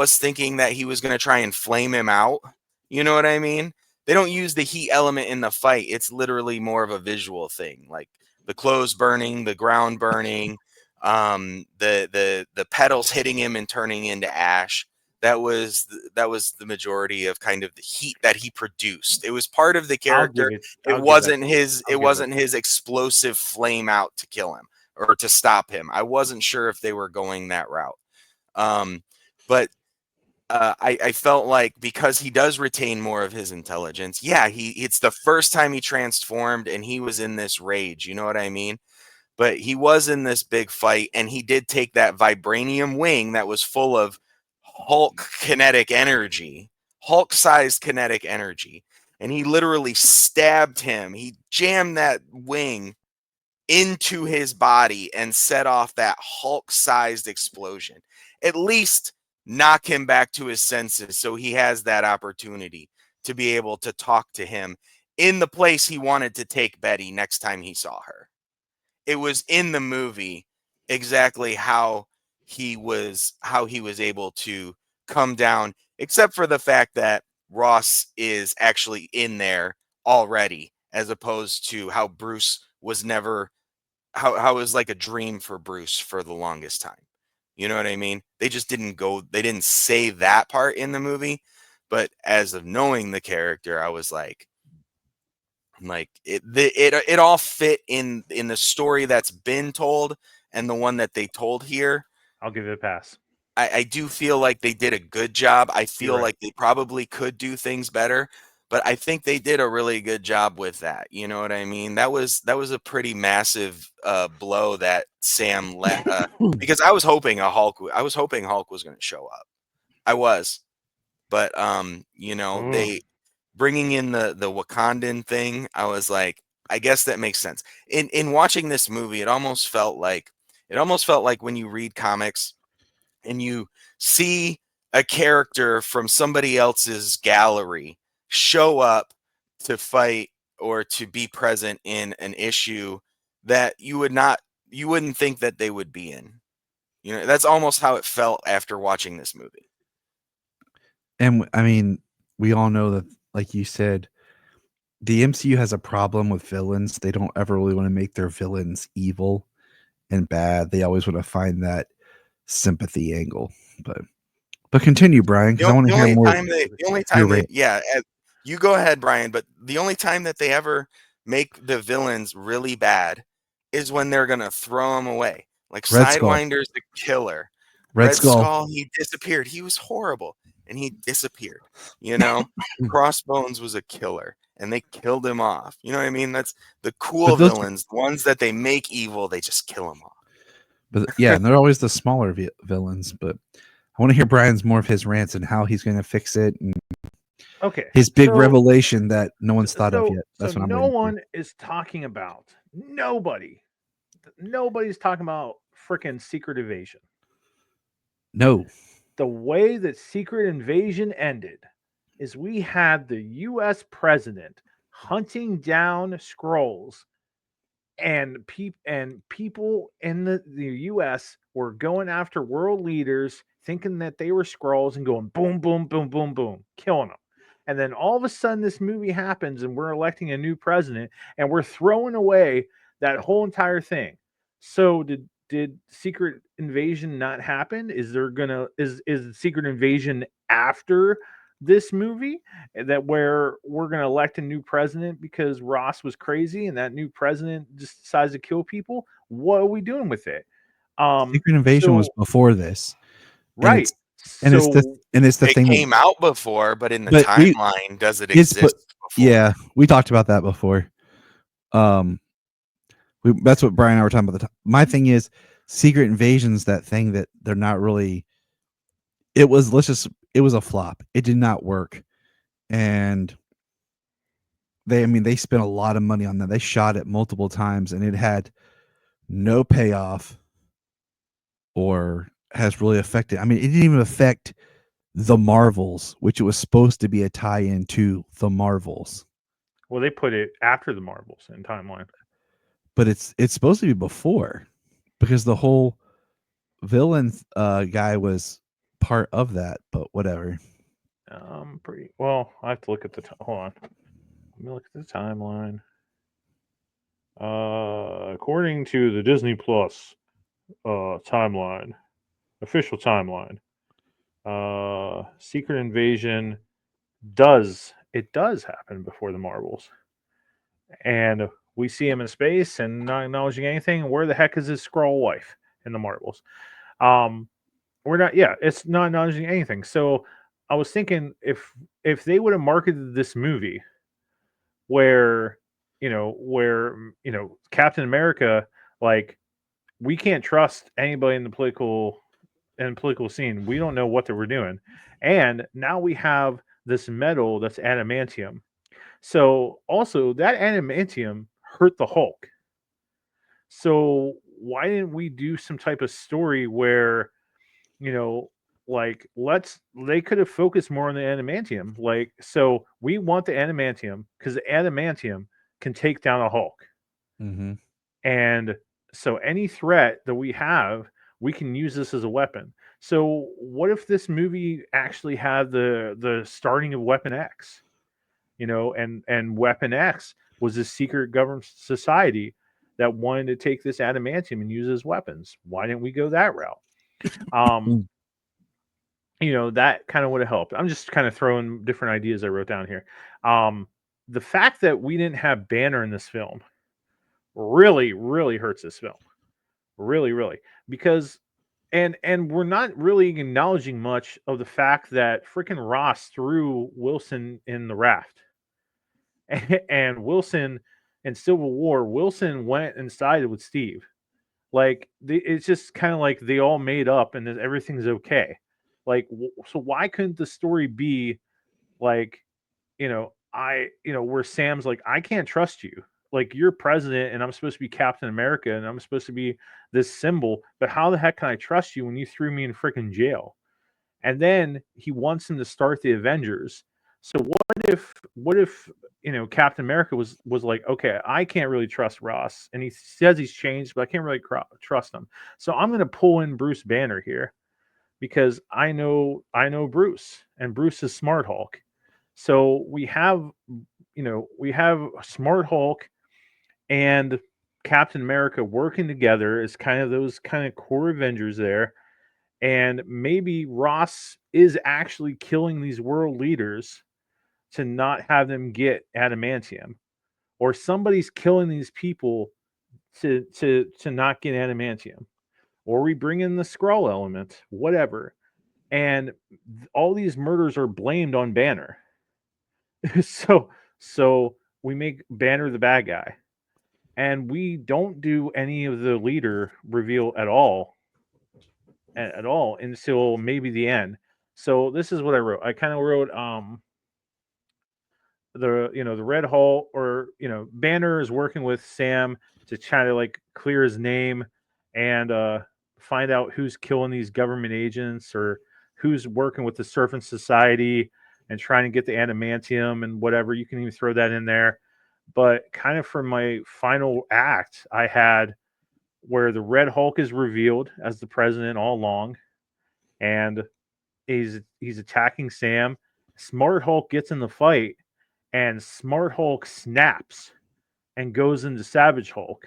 thinking that he was going to try and flame him out. You know what I mean? They don't use the heat element in the fight. It's literally more of a visual thing, like the clothes burning, the ground burning, the petals hitting him and turning into ash. That was the majority of kind of the heat that he produced. It was part of the I'll give character. it. It I'll give that. wasn't his I'll it give that. wasn't his explosive flame out to kill him or to stop him. I wasn't sure if they were going that route. Um, but I felt like because he does retain more of his intelligence, yeah, it's the first time he transformed and he was in this rage. You know what I mean? But he was in this big fight and he did take that vibranium wing that was full of Hulk kinetic energy, Hulk sized kinetic energy. And he literally stabbed him. He jammed that wing into his body and set off that Hulk sized explosion. At least knock him back to his senses so he has that opportunity to be able to talk to him in the place he wanted to take Betty next time he saw her. It was in the movie exactly how he was able to come down, except for the fact that Ross is actually in there already, as opposed to how Bruce was never how it was like a dream for Bruce for the longest time. You know what I mean? They didn't say that part in the movie, but as of knowing the character, I was like it all fit in the story that's been told and the one that they told here. I'll give it a pass. I do feel like they did a good job. I You're feel right. like they probably could do things better, but I think they did a really good job with that. You know what I mean? That was a pretty massive blow that Sam let because I was hoping Hulk was going to show up. I was, but Ugh. they bringing in the Wakandan thing, I was like, I guess that makes sense. In watching this movie, it almost felt like when you read comics and you see a character from somebody else's gallery show up to fight or to be present in an issue that you wouldn't think that they would be in. That's almost how it felt after watching this movie. And I mean, we all know that, like you said, the MCU has a problem with villains. They don't ever really want to make their villains evil and bad. They always want to find that sympathy angle. But continue, Brian, because I want The to hear only more of time they the only your time they rant. yeah, you go ahead, Brian, but the only time that they ever make the villains really bad is when they're gonna throw them away. Like Red Skull. Sidewinder's the killer. Red Red Skull. Skull, he disappeared. He was horrible and he disappeared. You know? Crossbones was a killer and they killed him off. You know what I mean? That's the cool But those, villains, the ones that they make evil, they just kill them off. but yeah, and they're always the smaller villains. But I want to hear Brian's more of his rants and how he's going to fix it, and Okay. his big So revelation that no one's thought of so yet. so That's what I'm no waiting for. one is talking about nobody's talking about freaking Secret Invasion. No, The way that Secret Invasion ended is we had the US president hunting down scrolls and people in the US were going after world leaders thinking that they were scrolls and going boom boom boom boom boom killing them. And then all of a sudden this movie happens and we're electing a new president and we're throwing away that whole entire thing. So did Secret Invasion not happen? Is there gonna is Secret Invasion after this movie that where we're gonna elect a new president because Ross was crazy and that new president just decides to kill people? What are we doing with it? Secret Invasion was So before this, and right. it's So the It thing that came out before, but in the but we timeline, does it it's but exist yeah, before? we talked about that before. Um, that's what Brian and I were talking about. My thing is Secret Invasion's that thing that they're not really. It was it was a flop. It did not work, and they spent a lot of money on that. They shot it multiple times, and it had no payoff or has really affected. I mean, it didn't even affect the Marvels, which it was supposed to be a tie-in to the Marvels, well, they put it after the Marvels in timeline. but it's supposed to be before because the whole villain guy was part of that. But whatever. Pretty well. I have to look at the hold on. Let me look at the timeline. According to the Disney Plus timeline, official timeline, Secret Invasion does happen before the Marvels, and we see him in space and not acknowledging anything. Where the heck is his Skrull wife in the Marvels? Um, we're not. Yeah, it's not acknowledging anything. So I was thinking if they would have marketed this movie where Captain America, like, we can't trust anybody in the political scene. We don't know what they were doing. And now we have this metal that's adamantium. So also that adamantium hurt the Hulk. So why didn't we do some type of story where, you know, like they could have focused more on the adamantium. Like, so we want the adamantium because the adamantium can take down a Hulk. Mm-hmm. And so any threat that we have, we can use this as a weapon. So what if this movie actually had the starting of Weapon X? And Weapon X was a secret government society that wanted to take this adamantium and use as weapons. Why didn't we go that route? Um, that kind of would have helped. I'm just kind of throwing different ideas I wrote down here. The fact that we didn't have Banner in this film really, really hurts this film. Really, really, because and we're not really acknowledging much of the fact that freaking Ross threw Wilson in the raft, and Wilson in Civil War, Wilson went and sided with Steve. Like it's just kind of like they all made up and then everything's okay. Like, so why couldn't the story be like, where Sam's like, I can't trust you. Like, you're president and I'm supposed to be Captain America and I'm supposed to be this symbol, but how the heck can I trust you when you threw me in freaking jail? And then he wants him to start the Avengers. So what if Captain America was like, okay, I can't really trust Ross, and he says he's changed, but I can't really trust him. So I'm going to pull in Bruce Banner here because I know Bruce, and Bruce is Smart Hulk. So we have Smart Hulk and Captain America working together as kind of those kind of core Avengers there. And maybe Ross is actually killing these world leaders to not have them get adamantium, or somebody's killing these people to not get adamantium, or we bring in the Skrull element, whatever. And all these murders are blamed on Banner. so we make Banner the bad guy, and we don't do any of the leader reveal at all until maybe the end. So this is what I wrote. I kind of wrote the Red Hulk, or Banner is working with Sam to try to like clear his name and find out who's killing these government agents or who's working with the Serpent Society and trying to get the adamantium and whatever. You can even throw that in there. But kind of for my final act, I had where the Red Hulk is revealed as the president all along, and he's attacking Sam. Smart Hulk gets in the fight, and Smart Hulk snaps and goes into Savage Hulk.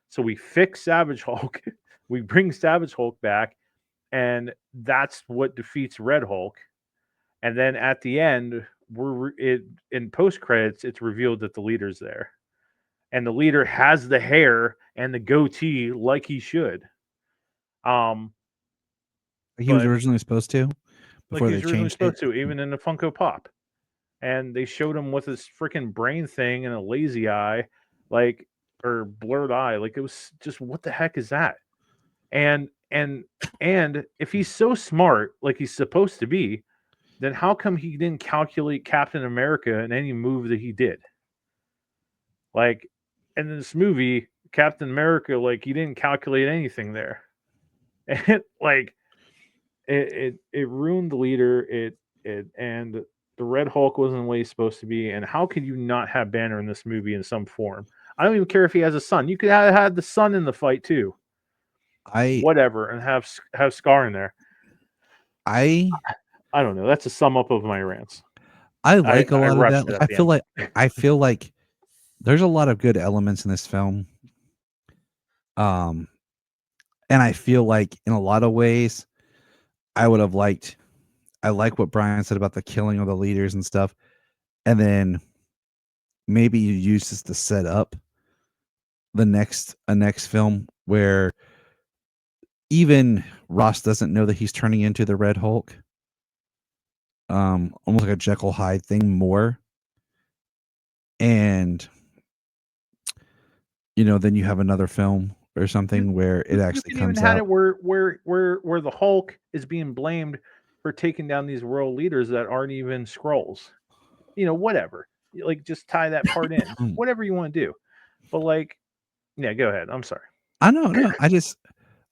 So we fix Savage Hulk, we bring Savage Hulk back, and that's what defeats Red Hulk. And then at the end, in post credits, it's revealed that the leader's there, and the leader has the hair and the goatee like he should. He was But originally supposed to like before he they was originally changed it. supposed to, even in the Funko Pop. And they showed him with his freaking brain thing and a lazy eye, like, or blurred eye. Like, it was just, what the heck is that? And if he's so smart, like he's supposed to be, then how come he didn't calculate Captain America in any move that he did? Like, in this movie, Captain America, like, he didn't calculate anything there. And like, it ruined the leader. And the Red Hulk wasn't the way he's supposed to be. And how could you not have Banner in this movie in some form? I don't even care if he has a son. You could have had the son in the fight too. Whatever, and have Scar in there. I don't know. That's a sum up of my rants. I like a I lot of rushed that. it at the end. I feel like there's a lot of good elements in this film. And I feel like in a lot of ways, I like what Bryan said about the killing of the leaders and stuff. And then maybe you use this to set up a next film where even Ross doesn't know that he's turning into the Red Hulk. Almost like a Jekyll Hyde thing more. And then you have another film or something where it actually comes even had out. it where the Hulk is being blamed for taking down these world leaders that aren't even Skrulls. Whatever. Like, just tie that part in. Whatever you want to do. But like, yeah, go ahead. I'm sorry. I don't know.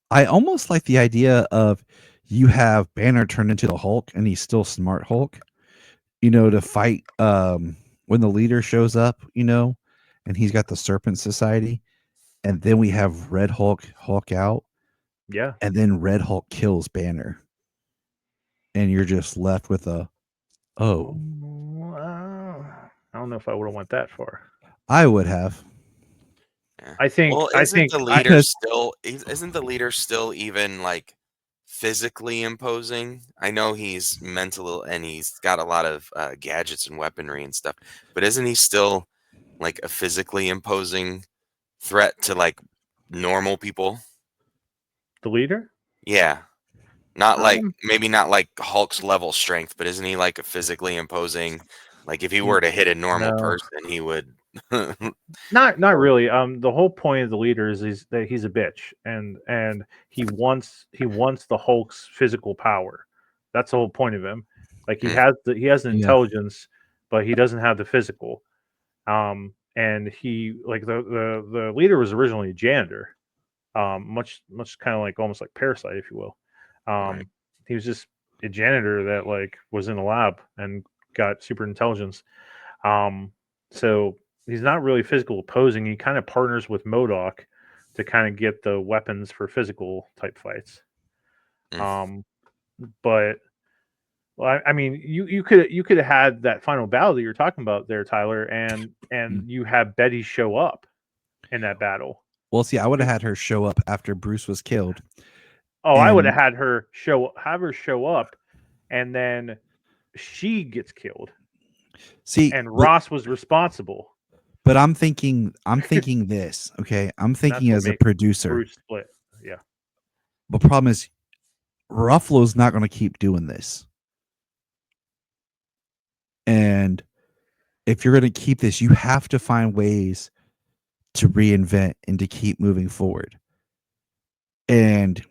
I almost like the idea of you have Banner turn into the Hulk and he's still Smart Hulk, to fight when the leader shows up, and he's got the Serpent Society. And then we have Red Hulk out. Yeah. And then Red Hulk kills Banner. And you're just left with I don't know if I would have went that far. I would have. Yeah. I think. Well, I isn't think the leader still? Isn't the leader still even like physically imposing? I know he's mental and he's got a lot of gadgets and weaponry and stuff, but isn't he still like a physically imposing threat to like normal people? The leader? Yeah. Not like maybe not like Hulk's level strength, but isn't he like a physically imposing? Like if he were to hit a normal person, he would. Not really. The whole point of the leader is that he's a bitch, and he wants the Hulk's physical power. That's the whole point of him. Like he has the intelligence, but he doesn't have the physical. And he, like, the leader was originally a janitor. Much kind of like almost like Parasite, if you will. Right. He was just a janitor that like was in a lab and got super intelligence. So he's not really physical opposing. He kind of partners with MODOK to kind of get the weapons for physical type fights. But well, I mean, you could have had that final battle that you're talking about there, Tyler, and you have Betty show up in that battle. Well, see, I would have had her show up after Bruce was killed. Oh, I would have had her show up, and then she gets killed. See, and Ross was responsible. But I'm thinking this, okay? I'm thinking as a producer. Bruce split. Yeah. The problem is Ruffalo's not going to keep doing this. And if you're going to keep this, you have to find ways to reinvent and to keep moving forward. And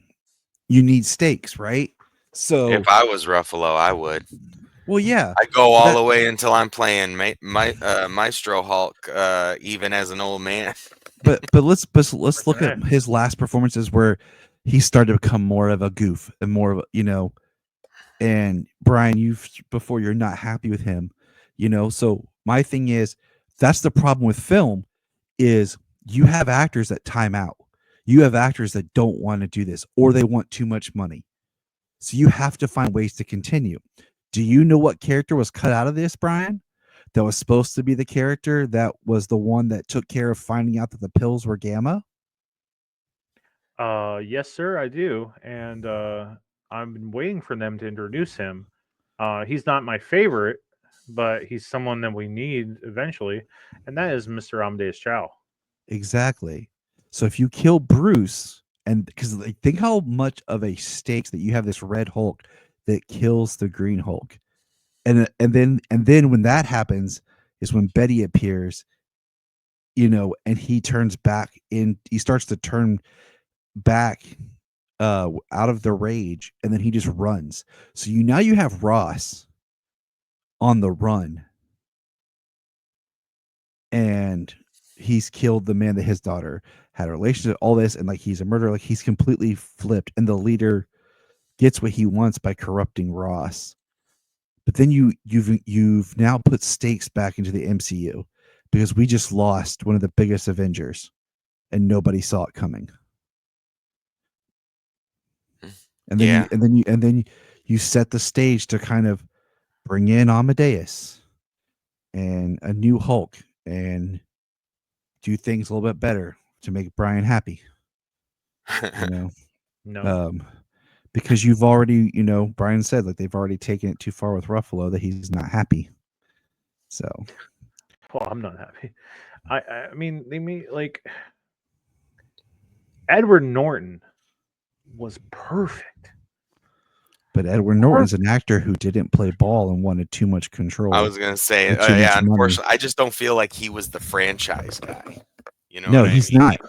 you need stakes, right? So if I was Ruffalo, I would. Well, yeah. I go all the way until I'm playing Maestro Hulk, even as an old man. But let's look at his last performances where he started to become more of a goof and more of a, and Bryan, you're not happy with him, So my thing is, that's the problem with film is you have actors that time out. You have actors that don't want to do this or they want too much money. So you have to find ways to continue. Do you know what character was cut out of this, Bryan? That was supposed to be the character that was the one that took care of finding out that the pills were gamma? Yes, sir, I do, and I've been waiting for them to introduce him. He's not my favorite, but he's someone that we need eventually, and that is Mr. Amadeus Chow. Exactly. So if you kill Bruce, and because like, think how much of a stakes that you have this Red Hulk that kills the Green Hulk, and then when that happens is when Betty appears, and he turns back in. He starts to turn back out of the rage, and then he just runs. So now you have Ross on the run, and he's killed the man that his daughter had a relationship, all this, and like he's a murderer, like he's completely flipped, and the leader gets what he wants by corrupting Ross. But then you've now put stakes back into the MCU because we just lost one of the biggest Avengers and nobody saw it coming. And then Yeah. you set the stage to kind of bring in Amadeus and a new Hulk and do things a little bit better to make Bryan happy. You know, No, because you've already, Bryan said like they've already taken it too far with Ruffalo that he's not happy. So, well, I'm not happy. I mean, they made like Edward Norton was perfect. but Edward Norton's an actor who didn't play ball and wanted too much I control was gonna say, and too much yeah. money. Unfortunately, I just don't feel like he was the franchise guy. You know No, what I he's mean? not.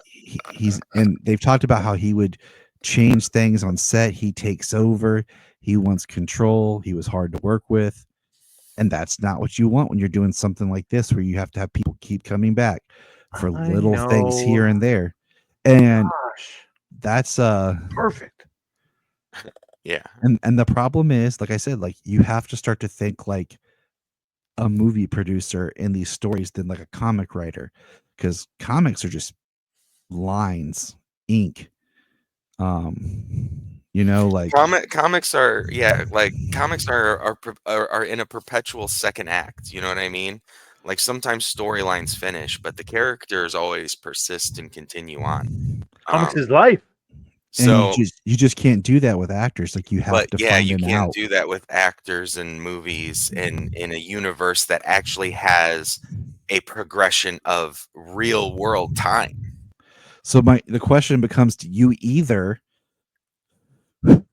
He's and they've talked about how he would change things on set. He takes over. He wants control. He was hard to work with. And that's not what you want when you're doing something like this, where you have to have people keep coming back for I little things know. here and there. And Gosh, that's perfect. Yeah. and the problem is, like I said, like you have to start to think like a movie producer in these stories than like a comic writer, because comics are just lines, ink. Like Comics are, yeah, like comics are in a perpetual second act. You know what I mean? Like sometimes storylines finish, but the characters always persist and continue on. Comics Um, is life. and you so, just can't do that with actors. Like you have but to yeah, find you an can't out. do that with actors and movies in a universe that actually has a progression of real world time. So the question becomes: do you either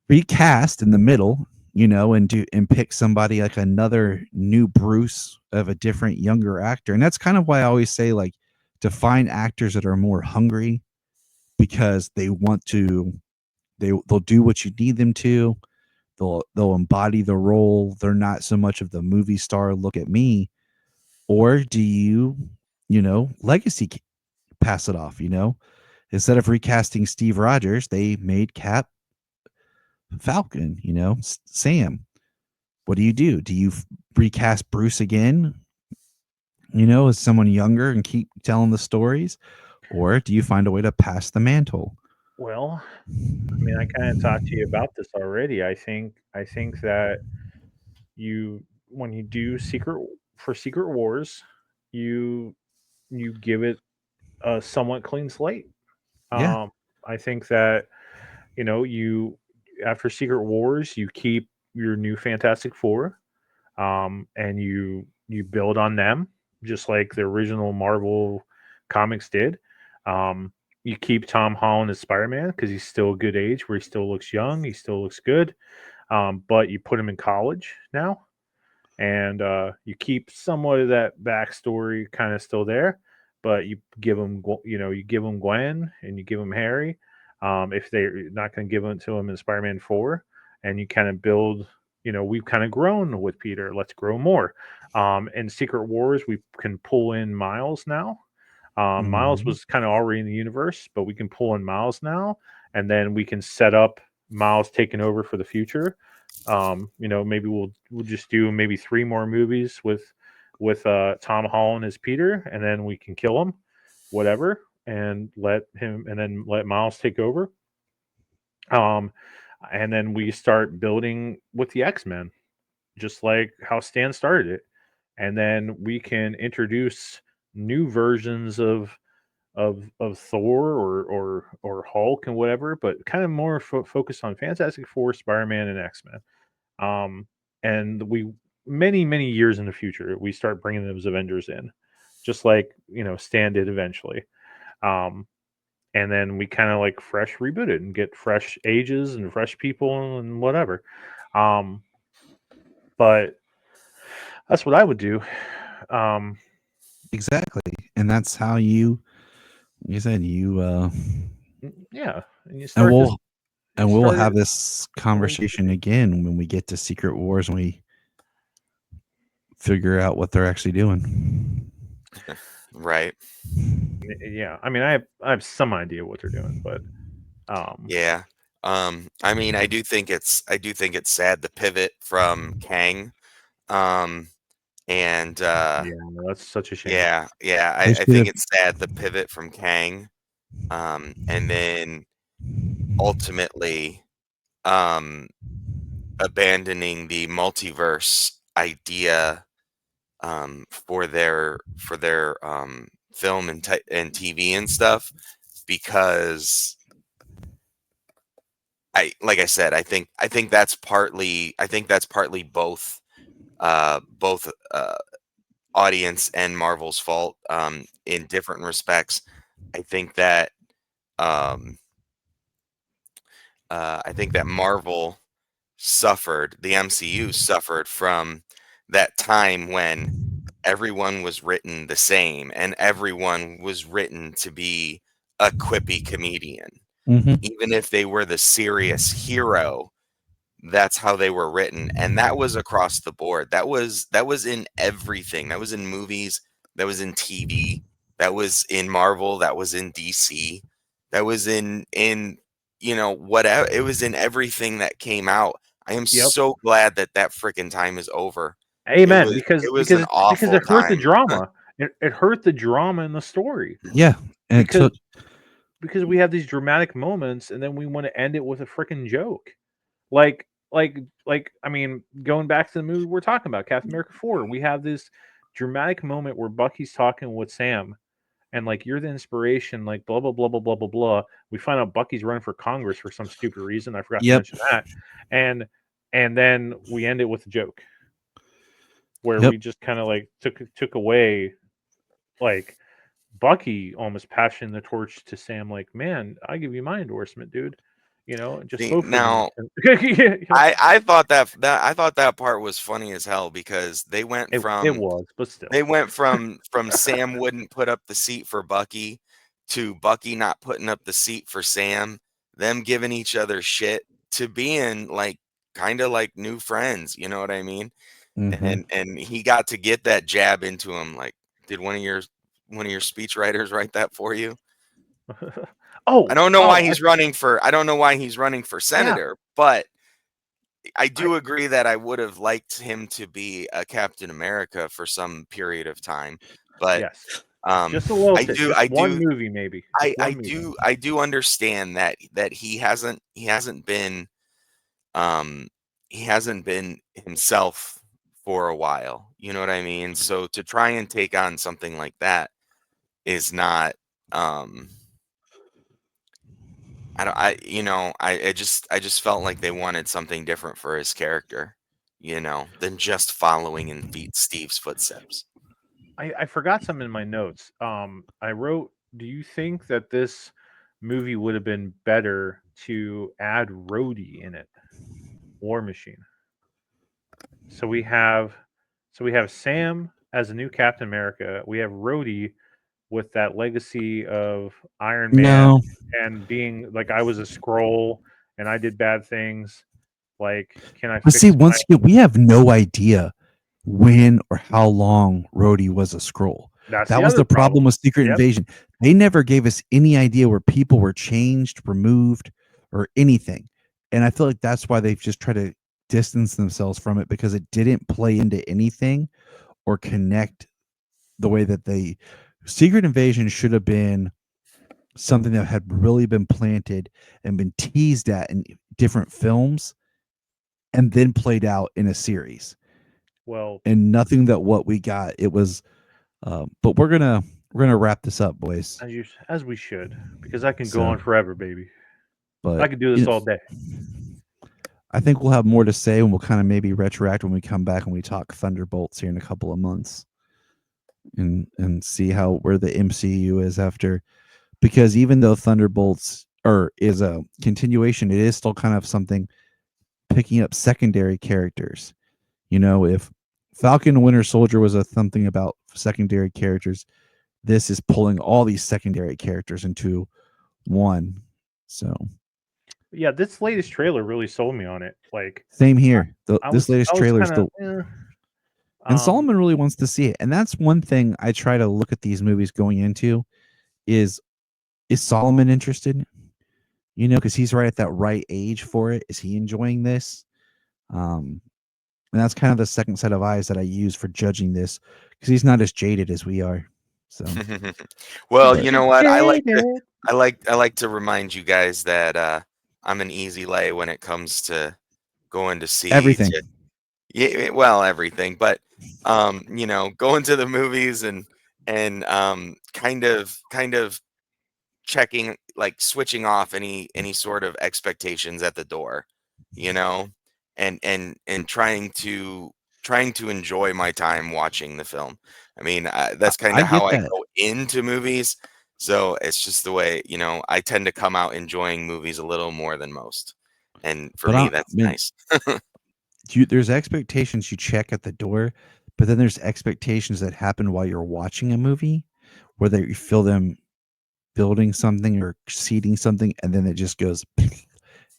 recast in the middle, and pick somebody like another new Bruce of a different younger actor? And that's kind of why I always say like to find actors that are more hungry because they want to they'll do what you need them to. They'll embody the role. They're not so much of the movie star, look at me. Or do you, legacy pass it off, Instead of recasting Steve Rogers, they made Cap Falcon, Sam. What do you do? Do you recast Bruce again, as someone younger and keep telling the stories? Or do you find a way to pass the mantle? Well, I mean, I kind of talked to you about this already. I think that you when you do Secret Wars, you you give it a somewhat clean slate. Yeah. Um, I think that you after Secret Wars, you keep your new Fantastic Four, and you build on them just like the original Marvel comics did. You keep Tom Holland as Spider-Man because he's still a good age where he still looks young, he still looks good. But you put him in college now, and you keep somewhat of that backstory kind of still there, but you give him, you give him Gwen and you give him Harry. If they're not going to give it to him in Spider-Man 4, and you kind of build, we've kind of grown with Peter. Let's grow more. In Secret Wars, we can pull in Miles now. Miles Mhm. was kind of already in the universe, but we can pull in Miles now, and then we can set up Miles taking over for the future. Maybe we'll just do maybe 3 more movies with Tom Holland as Peter, and then we can kill him, whatever, and then let Miles take over. Um, and then we start building with the X Men, just like how Stan started it, and then we can introduce new versions of Thor or Hulk and whatever, but kind of more focused on Fantastic Four, Spider-Man, and X-Men. And we many years in the future we start bringing those Avengers in, just like Stan did eventually. And then we kind of like fresh reboot it and get fresh ages and fresh people and whatever. But that's what I would do. Exactly, and that's how you said you Yeah, and you and start this. we'll have this conversation again when we get to Secret Wars and we figure out what they're actually doing. Right. Yeah, I mean, I have some idea what they're doing, but Yeah. I mean, I do think it's sad the pivot from Kang. And yeah, no, that's such a shame. yeah, They I think should've- it's sad the pivot from Kang. And then ultimately abandoning the multiverse idea for their film and and TV and stuff, because like I said, I think that's partly both audience and Marvel's fault in different respects. I think that Marvel suffered, the MCU suffered from that time when everyone was written the same and everyone was written to be a quippy comedian. Mhm. Even if they were the serious hero, that's how they were written, and that was across the board. That was in everything. That was in movies, that was in TV, that was in Marvel, that was in DC, that was in whatever. It was in everything that came out. I am Yep. so glad that freaking time is over. Amen. Because an awful it hurt the time. drama. It hurt the drama in the story. Yeah, and Because it took we have these dramatic moments, and then we want to end it with a freaking joke. Like I mean, going back to the movie we're talking about, Captain America 4, we have this dramatic moment where Bucky's talking with Sam, and like, you're the inspiration, like blah blah blah blah blah blah blah. We find out Bucky's running for Congress for some stupid reason. I forgot to Yep. mention that. And then we end it with a joke where Yep. we just kind of like took away, like, Bucky almost passing the torch to Sam, like, man, I give you my endorsement, dude. Just See, vote for now, me. I thought that part was funny as hell, because they went It from was, but still. Sam wouldn't put up the seat for Bucky to Bucky not putting up the seat for Sam, them giving each other shit, to being like kind of like new friends, you know what I mean? Mhm. And he got to get that jab into him, like, did one of your speechwriters write that for you? Oh, I don't know why I he's running for yeah, senator, but I do agree that I would have liked him to be a Captain America for some period of time. But yes. Just a little bit. Just I one do movie, maybe. Just one movie. I do understand that he hasn't been himself for a while. You know what I mean? So to try and take on something like that is not I don't I just felt like they wanted something different for his character, than just following in Steve's footsteps. I forgot something in my notes. I wrote, do you think that this movie would have been better to add Rhodey in it? War Machine. So we have Sam as a new Captain America. We have Rhodey with that legacy of Iron Man No. and being like, I was a scroll and I did bad things. Like, can I But see, fix my once again, we have no idea when or how long Rhodey was a scroll. That's That the was other the problem problem. with Secret Yep. Invasion. They never gave us any idea where people were changed, removed, or anything. And I feel like that's why they've just tried to distance themselves from it, because it didn't play into anything or connect the way that they. Secret Invasion should have been something that had really been planted and been teased at in different films and then played out in a series. Well, And nothing that what we got, it was but we're gonna we're gonna wrap this up, boys. As we should, because I can go So, on forever, baby. but I could do this all day. I think we'll have more to say, and we'll kind of maybe retroact when we come back and we talk Thunderbolts here in a couple of months, and see how where the MCU is after. Because even though Thunderbolts is a continuation, it is still kind of something picking up secondary characters. You know, if Falcon and Winter Soldier was a something about secondary characters, this is pulling all these secondary characters into one. So Yeah, this latest trailer really sold me on it. Like, same here. I This was latest I was trailer is kind of the and Solomon really wants to see it. And that's one thing I try to look at these movies going into is Solomon interested? You know, because he's right at that right age for it. Is he enjoying this? And that's kind of the second set of eyes that I use for judging this, because he's not as jaded as we are. So, Well, but you know what? I like to remind you guys that I'm an easy lay when it comes to going to see everything. yeah, well, everything, but going to the movies and kind of checking, like switching off any sort of expectations at the door, you know, and trying to enjoy my time watching the film. I mean, that's kind I of how get I that. go into movies. So it's just the way, I tend to come out enjoying movies a little more than most. And for But me, I that's mean, nice. there's expectations you check at the door, but then there's expectations that happen while you're watching a movie, whether you feel them building something or seeding something, and then it just goes, and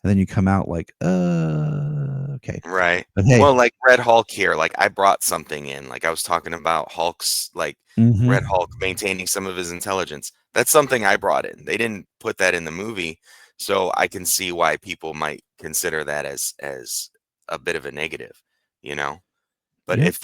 then you come out like, okay. Right. But hey, Well, like Red Hulk here, like I brought something in. Like I was talking about Hulk's, like Red mhm. Hulk maintaining some of his intelligence. That's something I brought in. They didn't put that in the movie, so I can see why people might consider that as a bit of a negative, you know. But Yep. if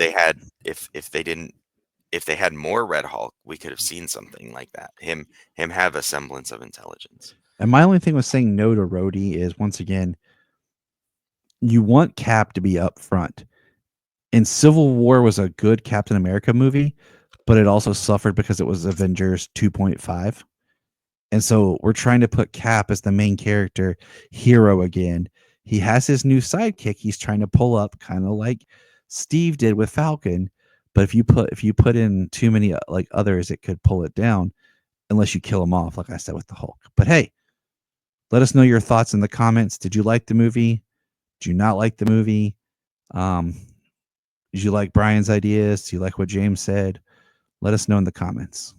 they had more Red Hulk, we could have seen something like that. Him have a semblance of intelligence. And my only thing with saying no to Rhodey is, once again, you want Cap to be up front. And Civil War was a good Captain America movie, but it also suffered because it was Avengers 2.5. And so we're trying to put Cap as the main character hero again. He has his new sidekick he's trying to pull up, kind of like Steve did with Falcon. But if you put in too many like others, it could pull it down unless you kill him off, like I said with the Hulk. But hey, let us know your thoughts in the comments. Did you like the movie? Did you not like the movie? Um, did you like Brian's ideas? Do you like what James said? Let us know in the comments.